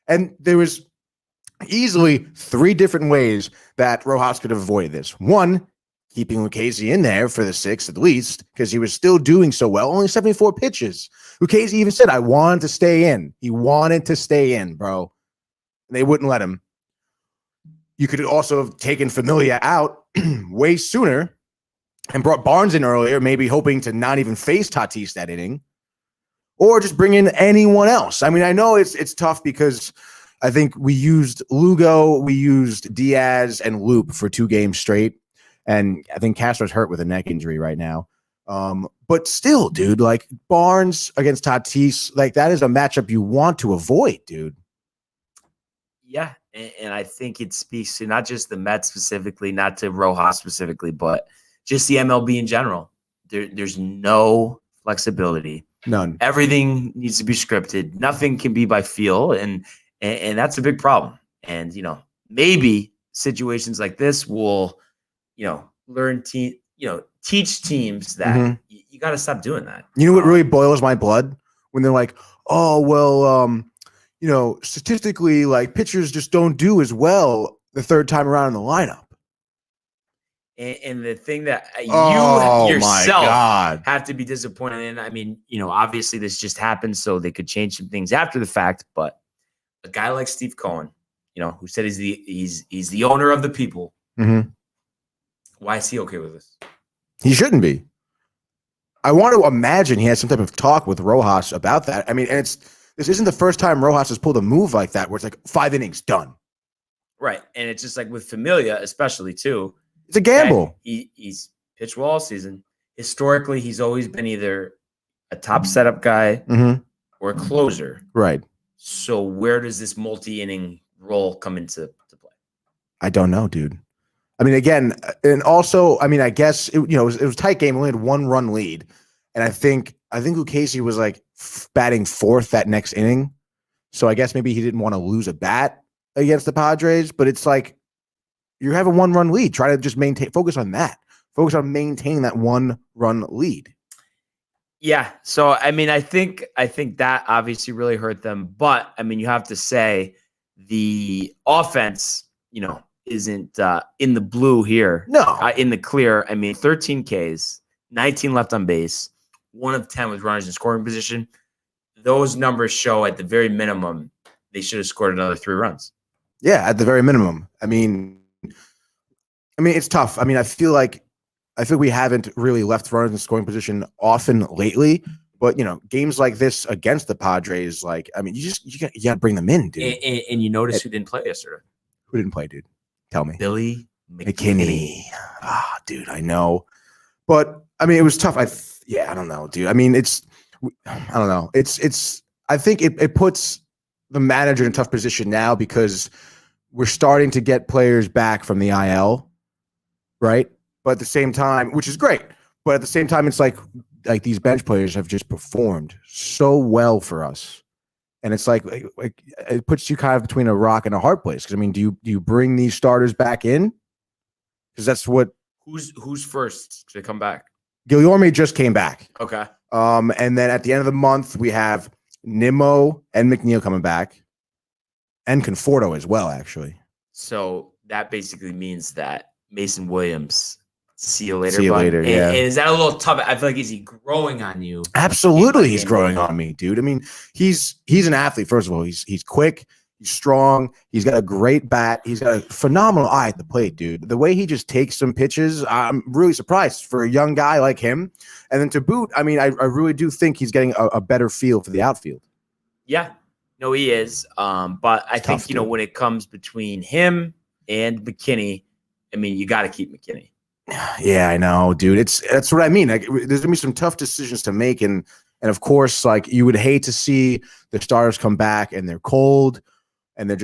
And there was easily 3 different ways that Rojas could have avoided this. 1, keeping Lucchesi in there for the 6th at least, because he was still doing so well. Only 74 pitches. Lucchesi even said, I wanted to stay in. He wanted to stay in, bro. And they wouldn't let him. You could also have taken Familia out way sooner and brought Barnes in earlier, maybe hoping to not even face Tatis that inning, or just bring in anyone else. I mean, I know it's tough because I think we used Lugo, we used Diaz and Loop for 2 games straight. And I think Castro's hurt with a neck injury right now. But still, dude, like Barnes against Tatis, like that is a matchup you want to avoid, dude. Yeah, and I think it speaks to not just the Mets specifically, not to Rojas specifically, but just the MLB in general. There's no flexibility. None. Everything needs to be scripted. Nothing can be by feel, and that's a big problem. And maybe situations like this will teach teams that you got to stop doing that. You know what really boils my blood? When they're like, oh, well, statistically, like pitchers just don't do as well the 3rd time around in the lineup. And the thing that you yourself have to be disappointed in, I mean, obviously this just happened so they could change some things after the fact, but a guy like Steve Cohen, who said he's the owner of the people. Mm-hmm. Why is he okay with this? He shouldn't be. I want to imagine he had some type of talk with Rojas about that. I mean, and this isn't the first time Rojas has pulled a move like that where it's like 5 innings done. Right. And it's just like with Familia, especially too. It's a gamble. He's pitched well all season. Historically, he's always been either a top setup guy or a closer. Right. So where does this multi-inning role come into play? I don't know, dude. I mean, again, and also, I mean, I guess it was a tight game. We only had 1 run lead, and I think Lucchesi was like batting 4th that next inning. So I guess maybe he didn't want to lose a bat against the Padres. But it's like, you have a 1-run lead. Try to just focus on that. Focus on maintaining that 1-run lead. Yeah. So I mean, I think that obviously really hurt them. But I mean, you have to say the offense, isn't in the blue here. No. In the clear. I mean, 13 Ks, 19 left on base, 1 of 10 with runners in scoring position. Those numbers show at the very minimum they should have scored another 3 runs. Yeah, at the very minimum. I mean, it's tough. I mean, I feel like we haven't really left runners in scoring position often lately. But games like this against the Padres, like, I mean, you got to bring them in, dude. And you notice who didn't play yesterday? Who didn't play, dude? Tell me. Billy McKinney. Dude, I know. But I mean, it was tough. I don't know, dude. I mean, I don't know. I think it puts the manager in a tough position now because we're starting to get players back from the IL, right? But at the same time, which is great. But at the same time, it's like these bench players have just performed so well for us. And it's like it puts you kind of between a rock and a hard place. Because I mean, do you bring these starters back in? Because that's what. Who's first to come back? Guillorme just came back. Okay. And then at the end of the month, we have Nimmo and McNeil coming back, and Conforto as well, actually. So that basically means that Mason Williams. See you later. See you later. Yeah. And is that a little tough? I feel like is he growing on you? Absolutely, he's growing on me, dude. I mean, he's an athlete. First of all, he's quick, he's strong, he's got a great bat, he's got a phenomenal eye at the plate, dude. The way he just takes some pitches, I'm really surprised for a young guy like him. And then to boot, I mean, I really do think he's getting a better feel for the outfield. Yeah, no, he is. But I think when it comes between him and McKinney, I mean, you got to keep McKinney. Yeah, I know, dude. That's what I mean. Like, there's gonna be some tough decisions to make, and of course, like you would hate to see the starters come back and they're cold, and they're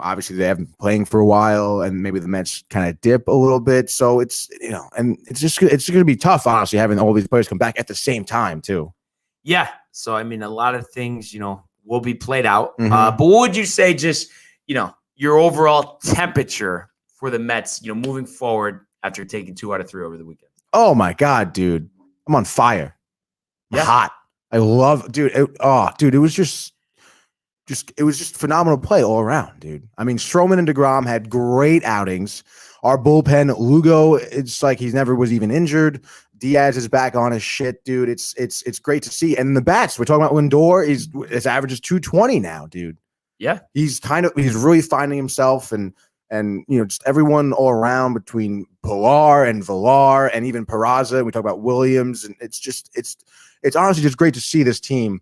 obviously they haven't been playing for a while, and maybe the Mets kind of dip a little bit. So it's and it's gonna be tough, honestly, having all these players come back at the same time too. Yeah. So I mean, a lot of things will be played out. Mm-hmm. But what would you say, just your overall temperature for the Mets, moving forward? After taking 2 out of 3 over the weekend. Oh my God, dude. I'm on fire. I'm hot. I love, dude. It was just phenomenal play all around, dude. I mean, Stroman and DeGrom had great outings. Our bullpen, Lugo, it's like he never was even injured. Diaz is back on his shit, dude. It's great to see. And the bats, we're talking about Lindor, his average is 220 now, dude. Yeah. He's really finding himself, and just everyone all around between Pilar and Villar and even Peraza. We talk about Williams, and it's honestly just great to see this team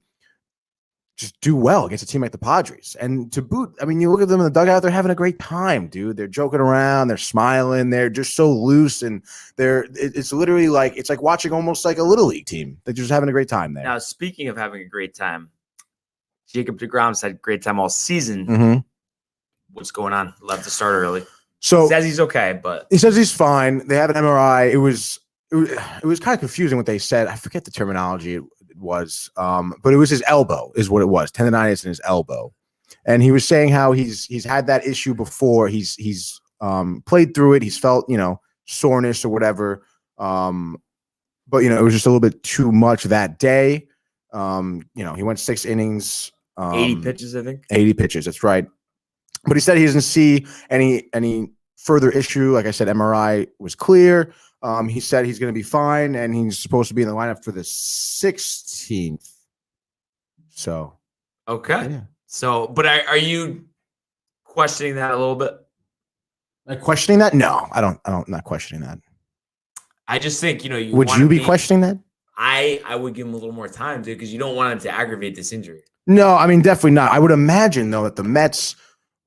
just do well against a team like the Padres. And to boot, I mean, you look at them in the dugout, they're having a great time, dude. They're joking around, they're smiling, they're just so loose, and it's literally like it's like watching almost like a little league team. They're just having a great time there. Now, speaking of having a great time, Jacob DeGrom's had a great time all season. Mm-hmm. What's going on? Left to start early. So he says he's okay, but he says he's fine. They have an MRI. It was kind of confusing what they said. I forget the terminology it was, but it was his elbow, is what it was. Tendonitis in his elbow, and he was saying how he's had that issue before. He's played through it. He's felt soreness or whatever, but it was just a little bit too much that day. He went 6 innings, 80 pitches, I think. 80 pitches. That's right. But he said he doesn't see any further issue. Like I said, MRI was clear. He said he's going to be fine, and he's supposed to be in the lineup for the 16th. So, okay. Yeah. So, but are you questioning that a little bit? Like questioning that? No, I don't. Not questioning that. I just think Would you be questioning that? I would give him a little more time, dude, because you don't want him to aggravate this injury. No, I mean definitely not. I would imagine though that the Mets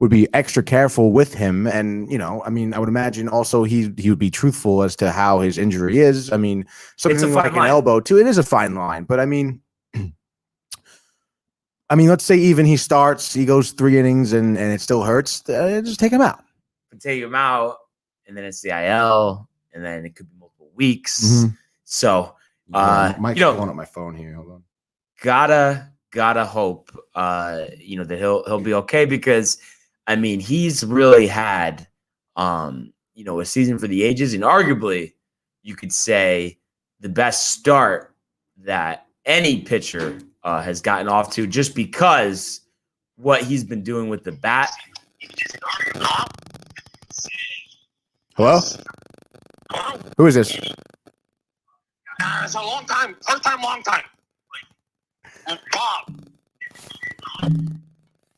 would be extra careful with him. And, I mean, I would imagine also he would be truthful as to how his injury is. I mean, something like an elbow too. It is a fine line, but I mean, let's say even he starts, he goes 3 innings and it still hurts. Just take him out. Take him out, and then it's the IL, and then it could be multiple weeks. Mm-hmm. So, Mike's blowing up my phone here. Hold on. Gotta hope, that he'll be okay, because I mean, he's really had A season for the ages, and arguably you could say the best start that any pitcher has gotten off to, just because what he's been doing with the bat. Hello? Who is this? It's a long time. First time, long time. And Bob.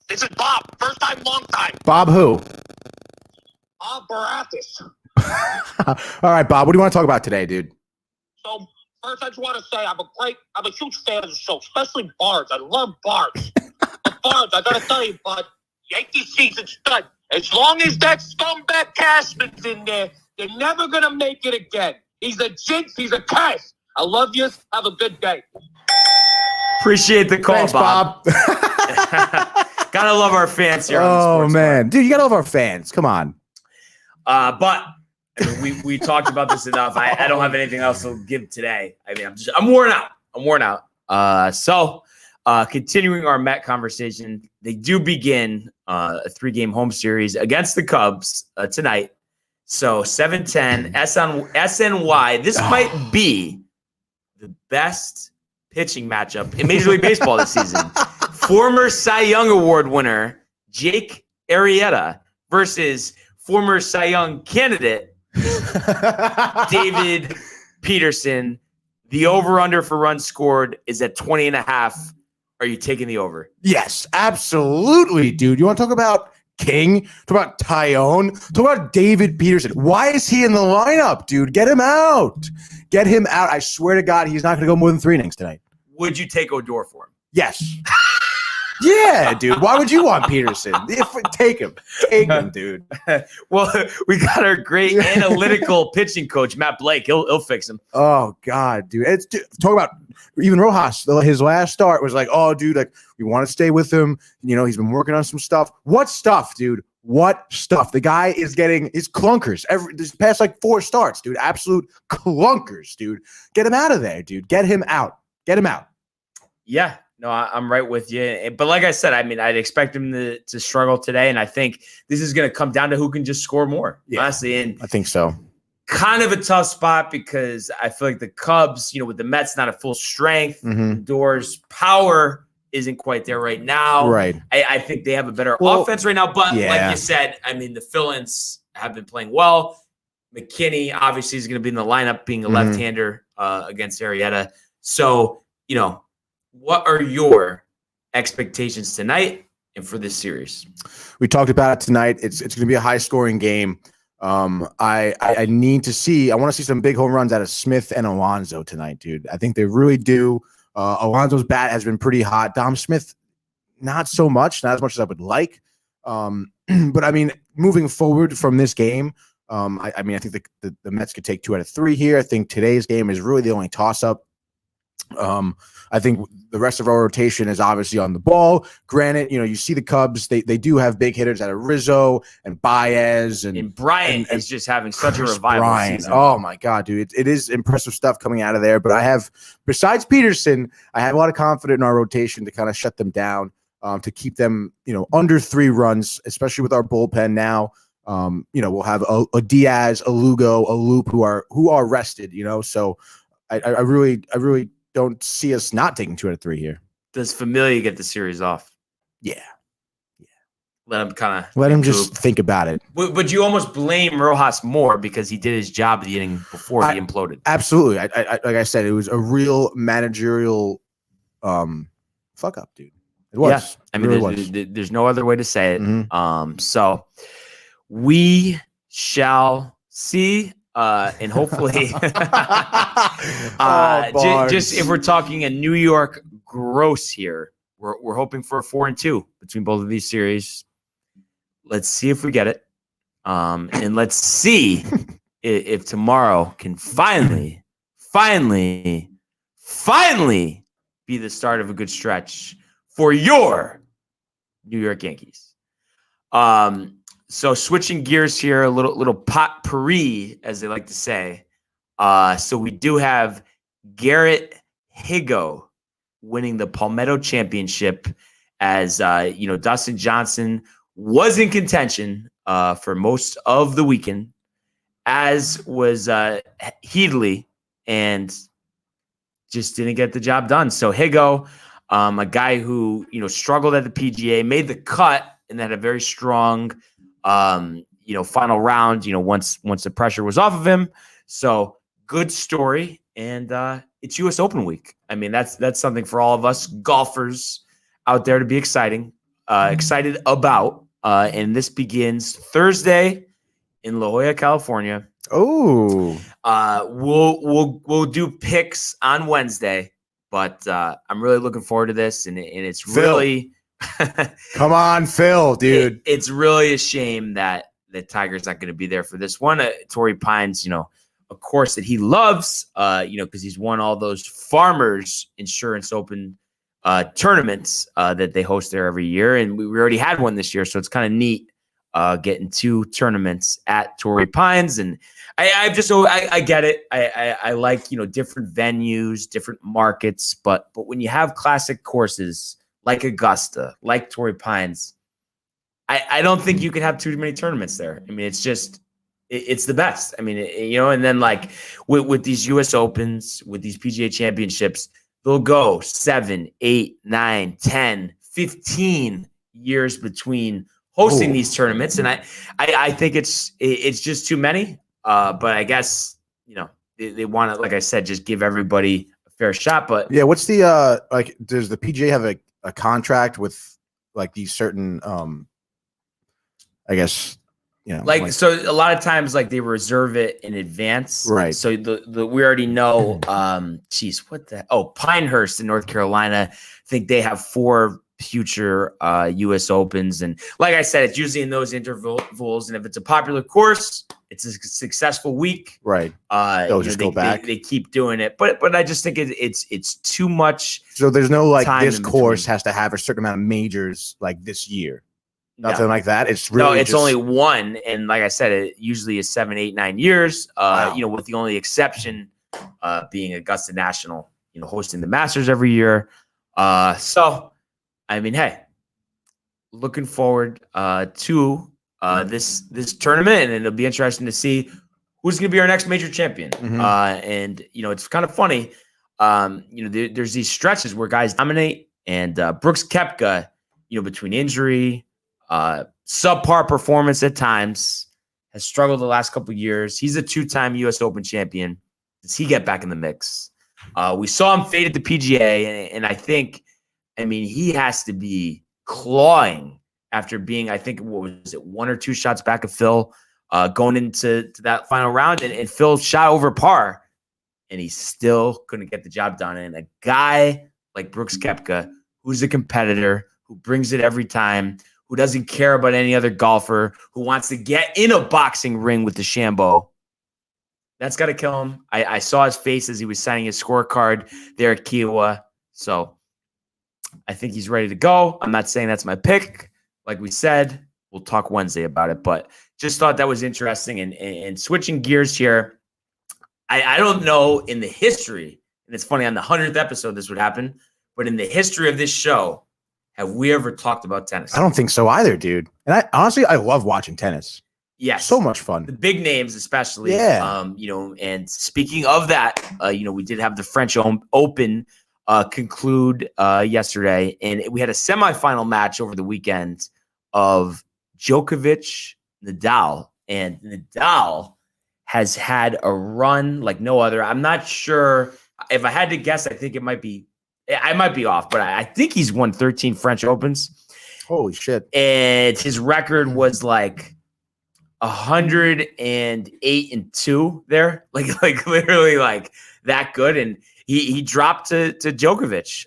This is Bob. First time, long time. Bob who? Bob Baratheon. All right, Bob. What do you want to talk about today, dude? So, first I just want to say I'm a huge fan of the show, especially Bards. I love Bards. But Bards, I got to tell you, bud, Yankee season's done. As long as that scumbag Cashman's in there, they're never going to make it again. He's a jinx. He's a curse. I love you. Have a good day. Appreciate the call, Thanks, Bob. Gotta love our fans here. Oh, man. Dude, you got to love our fans. Come on. But I mean, we talked about this enough. I don't have anything else to give today. I mean, I'm worn out. So continuing our Met conversation, they do begin a 3-game home series against the Cubs tonight. So 7:10 SNY. This might be the best pitching matchup in Major League Baseball this season. Former Cy Young Award winner Jake Arrieta versus former Cy Young candidate David Peterson. The over-under for runs scored is at 20.5. Are you taking the over? Yes, absolutely, dude. You want to talk about King? Talk about Tyone? Talk about David Peterson. Why is he in the lineup, dude? Get him out. Get him out. I swear to God, he's not going to go more than 3 innings tonight. Would you take Odor for him? Yes. Yeah, dude. Why would you want Peterson? Take him, dude. Well, we got our great analytical pitching coach, Matt Blake. He'll fix him. Oh God, dude. Talk about even Rojas. His last start was like, oh, dude, like we want to stay with him. He's been working on some stuff. What stuff, dude? What stuff? The guy is getting his clunkers this past like 4 starts, dude. Absolute clunkers, dude. Get him out of there, dude. Get him out. Get him out. Yeah. No, I'm right with you. But like I said, I mean, I'd expect him to struggle today. And I think this is going to come down to who can just score more, honestly. And I think so. Kind of a tough spot because I feel like the Cubs, with the Mets not at full strength, Doors' power isn't quite there right now. Right. I think they have a better offense right now. But like you said, I mean, the fill-ins have been playing well. McKinney obviously is going to be in the lineup being a left-hander against Arrieta. So, what are your expectations tonight and for this series? We talked about it tonight. It's going to be a high-scoring game. I want to see some big home runs out of Smith and Alonso tonight, dude. I think they really do. Alonso's bat has been pretty hot. Dom Smith, not so much, not as much as I would like. But I mean, moving forward from this game, I think the Mets could take 2 out of 3 here. I think today's game is really the only toss-up. I think the rest of our rotation is obviously on the ball. Granted, you see the Cubs, they do have big hitters out of Rizzo and Baez. And Bryant is just having such a revival season. Oh, my God, dude. It is impressive stuff coming out of there. But besides Peterson, I have a lot of confidence in our rotation to kind of shut them down, to keep them, under 3 runs, especially with our bullpen now. We'll have a Diaz, a Lugo, a Loop who are rested, So I really don't see us not taking 2 out of 3 here. Does Familia get the series off? Yeah. Let him just think about it. But you almost blame Rojas more because he did his job the inning before he imploded. Absolutely. Like I said, it was a real managerial fuck up, dude. It was. Yeah. I mean, there's no other way to say it. So we shall see. And hopefully, just if we're talking a New York gross here, we're hoping for a 4-2 between both of these series. Let's see if we get it, and let's see if tomorrow can finally be the start of a good stretch for your New York Yankees. So switching gears here, a little potpourri, as they like to say. So we do have Garrett Higo winning the Palmetto Championship as Dustin Johnson was in contention for most of the weekend, as was Headley, and just didn't get the job done. So Higo, a guy who, struggled at the PGA, made the cut and had a very strong, final round, once the pressure was off of him. So good story. And it's US Open week. I mean, that's something for all of us golfers out there to be excited about. And this begins Thursday in La Jolla, California. Oh, we'll do picks on Wednesday, but I'm really looking forward to this, and it's Phil. Really come on, Phil, dude. It's really a shame that Tiger's not going to be there for this one. Torrey Pines, a course that he loves, because he's won all those Farmers Insurance Open tournaments that they host there every year, and we already had one this year, so it's kind of neat getting 2 tournaments at Torrey Pines. And I get it. I like, different venues, different markets, but when you have classic courses like Augusta, like Torrey Pines, I don't think you could have too many tournaments there. I mean, it's the best. I mean, and then like with these US Opens, with these PGA championships, they'll go 7, 8, 9, 10, 15 years between hosting these tournaments. And I think it's just too many. But I guess, they want to, like I said, just give everybody a fair shot. But yeah, what's the does the PGA have a contract with like these certain I guess, so a lot of times like they reserve it in advance. Right. So we already know Pinehurst in North Carolina, I think they have 4 future US Opens, and like I said, it's usually in those intervals, and if it's a popular course, it's a successful week, right? They'll just go back. They keep doing it, but I just think it's too much. So there's no like this course between. Has to have a certain amount of majors like this year. Nothing like that. It's really it's only one, and like I said, it usually is 7, 8, 9 years. Wow. With the only exception being Augusta National, hosting the Masters every year. So. I mean, hey, looking forward to this tournament, and it'll be interesting to see who's going to be our next major champion. Mm-hmm. And it's kind of funny. There's these stretches where guys dominate, and Brooks Koepka, between injury, subpar performance at times, has struggled the last couple of years. He's a 2-time US Open champion. Does he get back in the mix? We saw him fade at the PGA, and I think. I mean, he has to be clawing after being, I think, 1 or 2 shots back of Phil going into that final round. And Phil shot over par, and he still couldn't get the job done. And a guy like Brooks Koepka, who's a competitor, who brings it every time, who doesn't care about any other golfer, who wants to get in a boxing ring with DeChambeau, that's got to kill him. I saw his face as he was signing his scorecard there at Kiowa. So I think he's ready to go. I'm not saying that's my pick. Like we said, we'll talk Wednesday about it, but just thought that was interesting. And switching gears here, I don't know in the history, and it's funny, on the 100th episode this would happen, but in the history of this show, have we ever talked about tennis? I don't think so either, dude. And I love watching tennis. Yes. So much fun. The big names especially. Yeah. And speaking of that, we did have the French Open conclude yesterday, and we had a semifinal match over the weekend of Djokovic, Nadal, and Nadal has had a run like no other. I'm not sure. If I had to guess, I think I might be off, but I think he's won 13 French Opens. Holy shit. And his record was like 108-2 there, like literally like that good. And he dropped to Djokovic,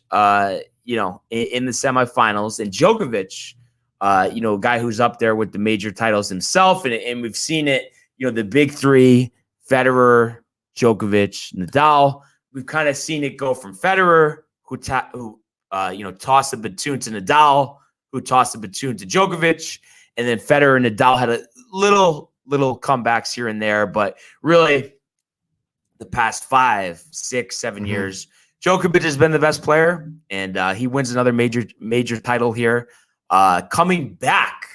in the semifinals. And Djokovic, a guy who's up there with the major titles himself. And we've seen it, the big 3, Federer, Djokovic, Nadal. We've kind of seen it go from Federer, who tossed the batoon to Nadal, who tossed the batoon to Djokovic. And then Federer and Nadal had a little comebacks here and there, but really the past 5, 6, 7 years, Djokovic has been the best player, and he wins another major title here. Coming back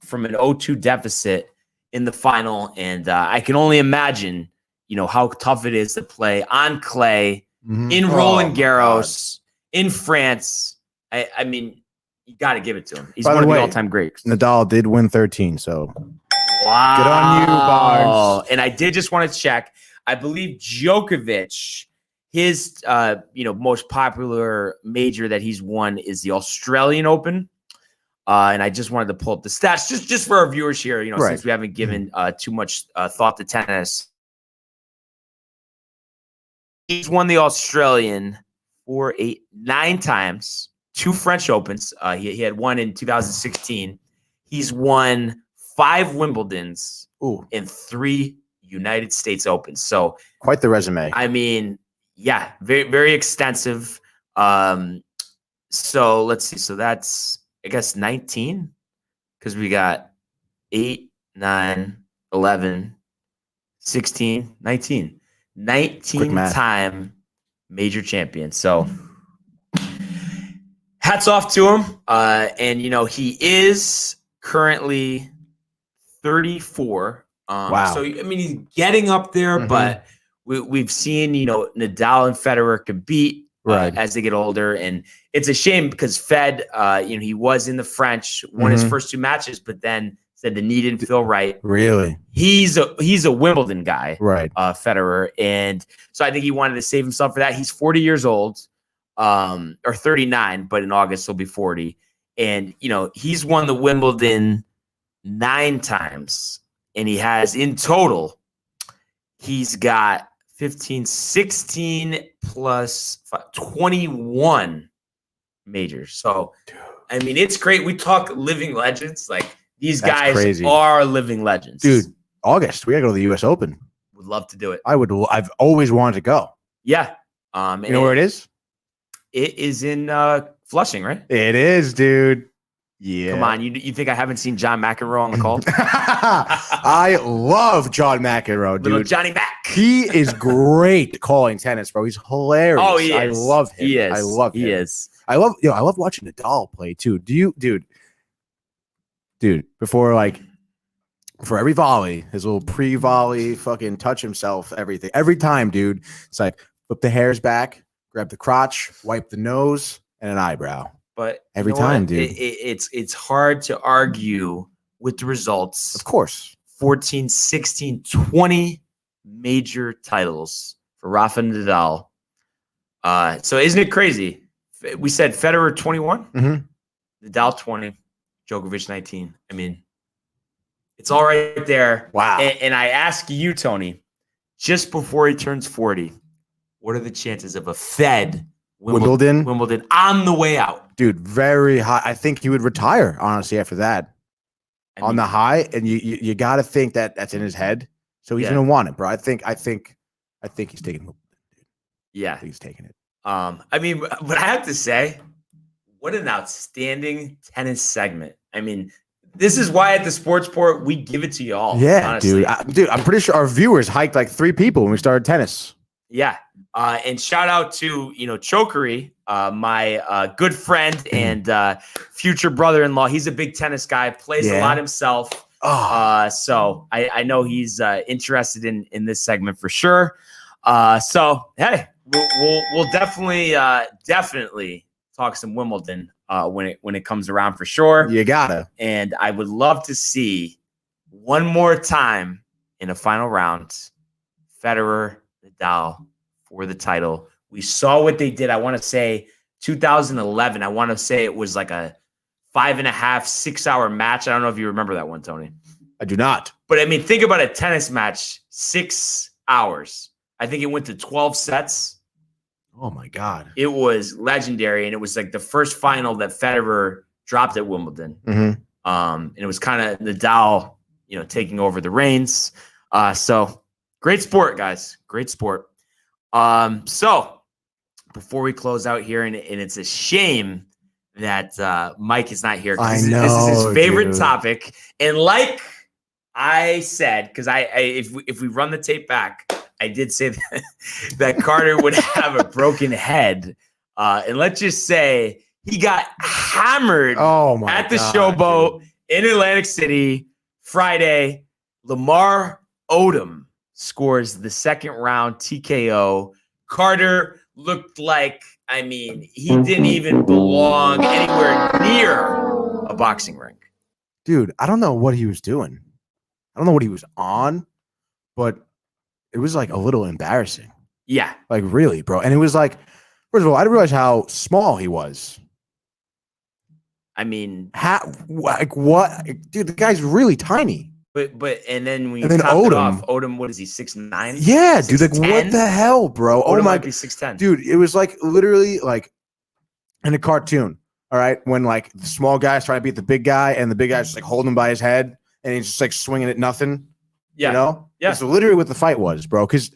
from an 0-2 deficit in the final, and I can only imagine, how tough it is to play on clay in Roland Garros in France. I mean, you got to give it to him. He's one of the all-time greats. Nadal did win 13, so wow, good on you, Barnes. And I did just want to check. I believe Djokovic, his most popular major that he's won is the Australian Open. And I just wanted to pull up the stats just for our viewers here, since we haven't given too much thought to tennis. He's won the Australian 9 times, 2 French Opens. He had one in 2016. He's won 5 Wimbledons and 3 United States Opens. So quite the resume. I mean, yeah, very, very extensive. So let's see. So that's, I guess, 19, because we got 8, 9, 11, 16, 19. 19-time major champion. So hats off to him. And, he is currently 34. Wow. So, I mean, he's getting up there, but we've seen, Nadal and Federer compete as they get older. And it's a shame because Fed, he was in the French, won his first 2 matches, but then said the knee didn't feel right. Really? He's a Wimbledon guy, right? Federer. And so I think he wanted to save himself for that. He's 40 years old, or 39, but in August he'll be 40. And, he's won the Wimbledon 9 times. And he has, in total, he's got 15, 16 plus 5, 21 majors. So, I mean, it's great. We talk living legends. Like, these guys are living legends. Dude, August, we got to go to the U.S. Open. Would love to do it. I've always wanted to go. Yeah. You know where it is? It is in Flushing, right? It is, dude. Yeah. Come on. You think I haven't seen John McEnroe on the call? I love John McEnroe, dude. Little Johnny Mac. He is great calling tennis, bro. He's hilarious. Oh, he is. I love him. He is. I love him. He is. I love watching Nadal play too. Dude, before every volley, his little pre-volley fucking touch himself, everything. Every time, dude, it's like flip the hairs back, grab the crotch, wipe the nose, and an eyebrow. But every time, dude. It's hard to argue with the results. Of course. 14, 16, 20 major titles for Rafa Nadal. So isn't it crazy? We said Federer 21, Nadal 20, Djokovic 19. I mean, it's all right there. Wow. And I ask you, Tony, just before he turns 40, what are the chances of a Fed Wimbledon on the way out? Dude, very high. I think he would retire, honestly, after that. On the high, and you got to think that that's in his head. So he's going to want it, bro. I think he's taking it. Yeah. I think he's taking it. I mean, but I have to say, what an outstanding tennis segment. I mean, this is why at the Sports Port we give it to you all. Yeah, honestly. dude. I'm pretty sure our viewers hiked like 3 people when we started tennis. Yeah. And shout out to, Chokery, my good friend and future brother-in-law. He's a big tennis guy, plays a lot himself. So I know he's interested in this segment for sure. So hey, we'll definitely talk some Wimbledon when it comes around for sure. You gotta. And I would love to see one more time in a final round, Federer, Nadal for the title. We saw what they did. I want to say 2011. I want to say it was like a 5.5, 6 hour match. I don't know if you remember that one, Tony. I do not. But I mean, think about a tennis match, 6 hours. I think it went to 12 sets. Oh my God. It was legendary. And it was like the first final that Federer dropped at Wimbledon. And it was kind of Nadal, taking over the reins. So great sport, guys. Great sport. So before we close out here, and it's a shame that Mike is not here. I know, this is his favorite dude. topic. And like I said, because if we run the tape back, I did say that Carter would have a broken head. And let's just say he got hammered at the Showboat in Atlantic City, Friday, Lamar Odom scores the second round TKO. Carter looked like, he didn't even belong anywhere near a boxing ring. Dude, I don't know what he was doing. I don't know what he was on, but it was like a little embarrassing. Yeah. Like really, bro. And it was like, first of all, I didn't realize how small he was. What? Dude, the guy's really tiny. But then when you top Odom, it off, Odom, what is he, 6'9"? Yeah, dude, like 6'10"? what the hell, bro? Odom Oh my, might be 6'10". dude, it was like literally like in a cartoon. All right, when like the small guy's trying to beat the big guy, and the big guy's just like holding him by his head, and he's just like swinging at nothing. Yeah. You know? Yeah. That's literally what the fight was, bro. Because,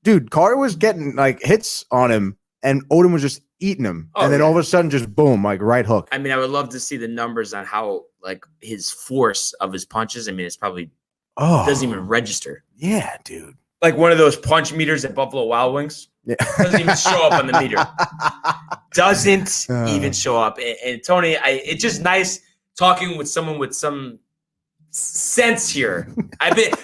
dude, Carter was getting like hits on him, and Odom was just eating him, and then all of a sudden, just boom, like right hook. I would love to see the numbers on how like his force of his punches. It's probably doesn't even register. Yeah, dude. Like one of those punch meters at Buffalo Wild Wings. Yeah. Doesn't even show up on the meter. Doesn't even show up. And Tony, it's just nice talking with someone with some sense here.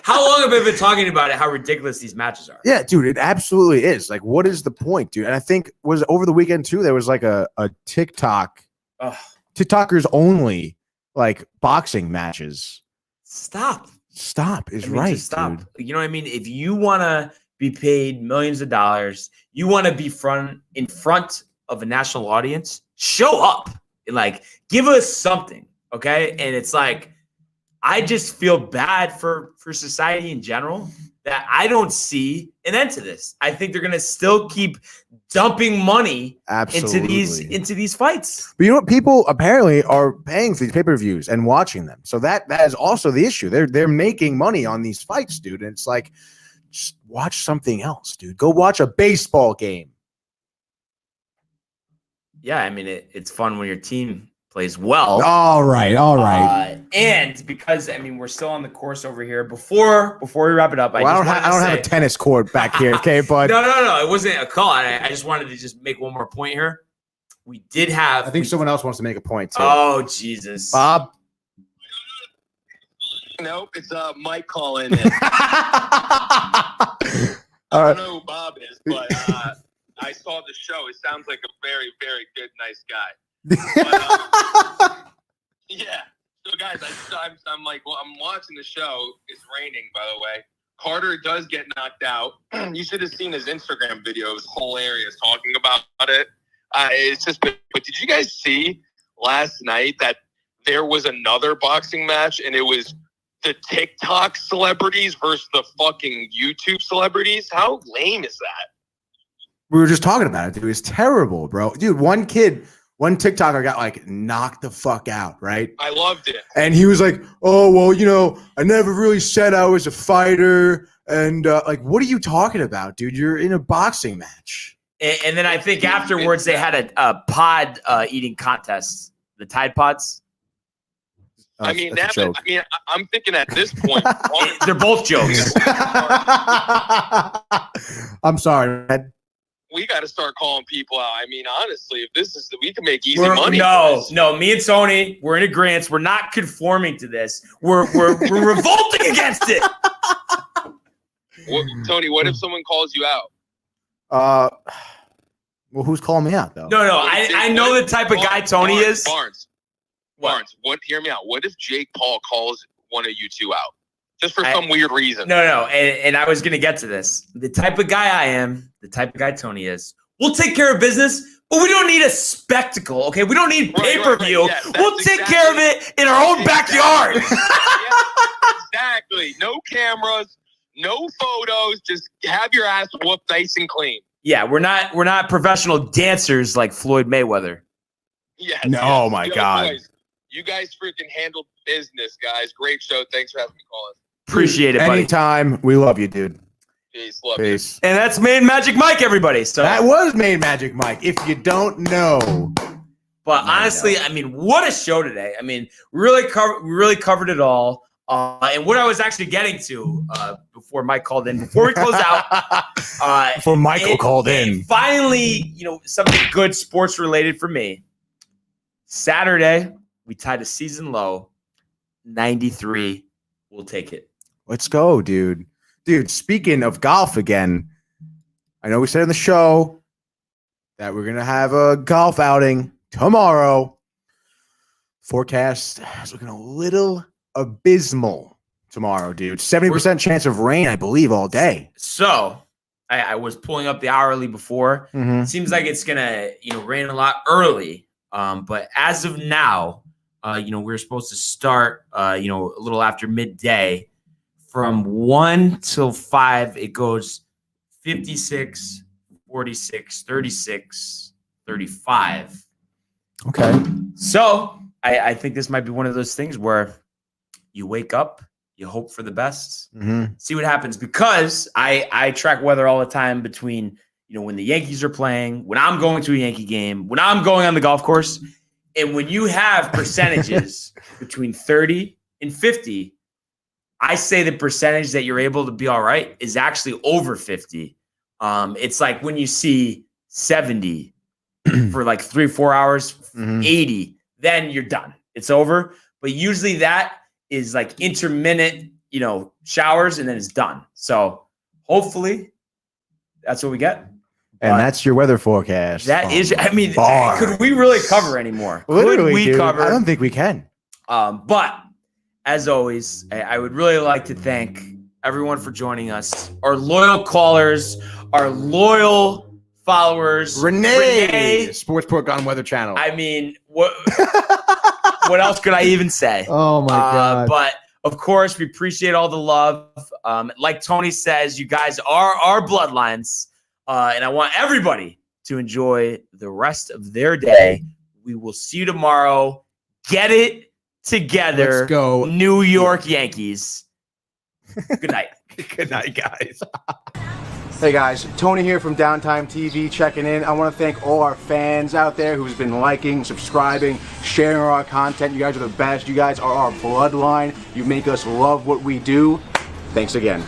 How long have I been talking about it? How ridiculous these matches are? Yeah, dude, it absolutely is. Like, what is the point, dude? And I think was over the weekend too. There was like a TikTok, TikTokers only like boxing matches. Stop is right. Just stop. Dude. You know what I mean? If you want to be paid millions of dollars, you want to be in front of a national audience, show up and like give us something, okay? And it's like I just feel bad for society in general that I don't see an end to this. I think they're gonna still keep dumping money into these fights. But you know what? People apparently are paying for these pay-per-views and watching them. So that is also the issue. They're making money on these fights, dude. And it's like, just watch something else, dude. Go watch a baseball game. Yeah, it's fun when your team plays well. All right. And because we're still on the course over here. Before we wrap it up, I don't have a tennis court back here, okay? But no, it wasn't a call. I just wanted to just make one more point here. We did have. I think someone else wants to make a point too. Oh Jesus, Bob. Nope, it's Mike calling in. I don't know who Bob is, but I saw the show. It sounds like a very, very good, nice guy. But, yeah. So, guys, I'm like, well, I'm watching the show. It's raining, by the way. Carter does get knocked out. You should have seen his Instagram video. It was hilarious talking about it. It's just, but did you guys see last night that there was another boxing match and it was the TikTok celebrities versus the fucking YouTube celebrities? How lame is that? We were just talking about it, dude. It's terrible, bro. Dude, one TikToker got like knocked the fuck out, right? I loved it. And he was like, oh, well, I never really said I was a fighter. And like, what are you talking about, dude? You're in a boxing match. And then I think afterwards they had a pod eating contest, the Tide Pods. I'm thinking at this point, they're both jokes. I'm sorry, man. We got to start calling people out. Honestly, if we can make easy money. No, me and Tony, we're in agreement. We're not conforming to this. We're revolting against it. Tony, what if someone calls you out? Well, who's calling me out though? No, I know the type of guy Tony is. Barnes, hear me out. What if Jake Paul calls one of you two out? Just for some weird reason. No. And I was going to get to this. The type of guy I am, the type of guy Tony is, we'll take care of business, but we don't need a spectacle, okay? We don't need pay-per-view. Right. Yeah, we'll take care of it in our own backyard. Exactly. No cameras, no photos. Just have your ass whooped nice and clean. Yeah, we're not professional dancers like Floyd Mayweather. Yeah. No, my God. Boys, you guys freaking handled business, guys. Great show. Thanks for having me call us. Appreciate it, buddy. Anytime. We love you, dude. Peace. Love Peace. You. And that's Main Magic Mike, everybody. So that was Main Magic Mike. If you don't know. But honestly, what a show today. We really covered it all. And what I was actually getting to before Mike called in, before we close out. Before Michael called in. Finally, something good sports related for me. Saturday, we tied a season low. 93. We'll take it. Let's go, dude. Dude, speaking of golf again, I know we said in the show that we're going to have a golf outing tomorrow. Forecast is looking a little abysmal tomorrow, dude. 70% chance of rain, I believe, all day. So I was pulling up the hourly before. Mm-hmm. It seems like it's going to, rain a lot early. But as of now, we're supposed to start, a little after midday. From 1 till 5, it goes 56, 46, 36, 35. Okay. So I think this might be one of those things where you wake up, you hope for the best, see what happens. Because I track weather all the time between, when the Yankees are playing, when I'm going to a Yankee game, when I'm going on the golf course. And when you have percentages between 30 and 50, I say the percentage that you're able to be all right is actually over 50. It's like when you see 70 for like 3-4 hours, 80, then you're done. It's over. But usually that is like intermittent, showers, and then it's done. So hopefully that's what we get. And that's your weather forecast. That is, bar. Could we really cover anymore? Literally, could we dude, cover? I don't think we can. But as always, I would really like to thank everyone for joining us, our loyal callers, our loyal followers. Renee. Sportsport on Weather Channel. I mean, what else could I even say? Oh, my God. But, of course, we appreciate all the love. Like Tony says, you guys are our bloodlines. And I want everybody to enjoy the rest of their day. We will see you tomorrow. Get it together. Let's go. New York Yankees. Good night. Good night, guys. Hey, guys. Tony here from Downtime TV checking in. I want to thank all our fans out there who's been liking, subscribing, sharing our content. You guys are the best. You guys are our bloodline. You make us love what we do. Thanks again.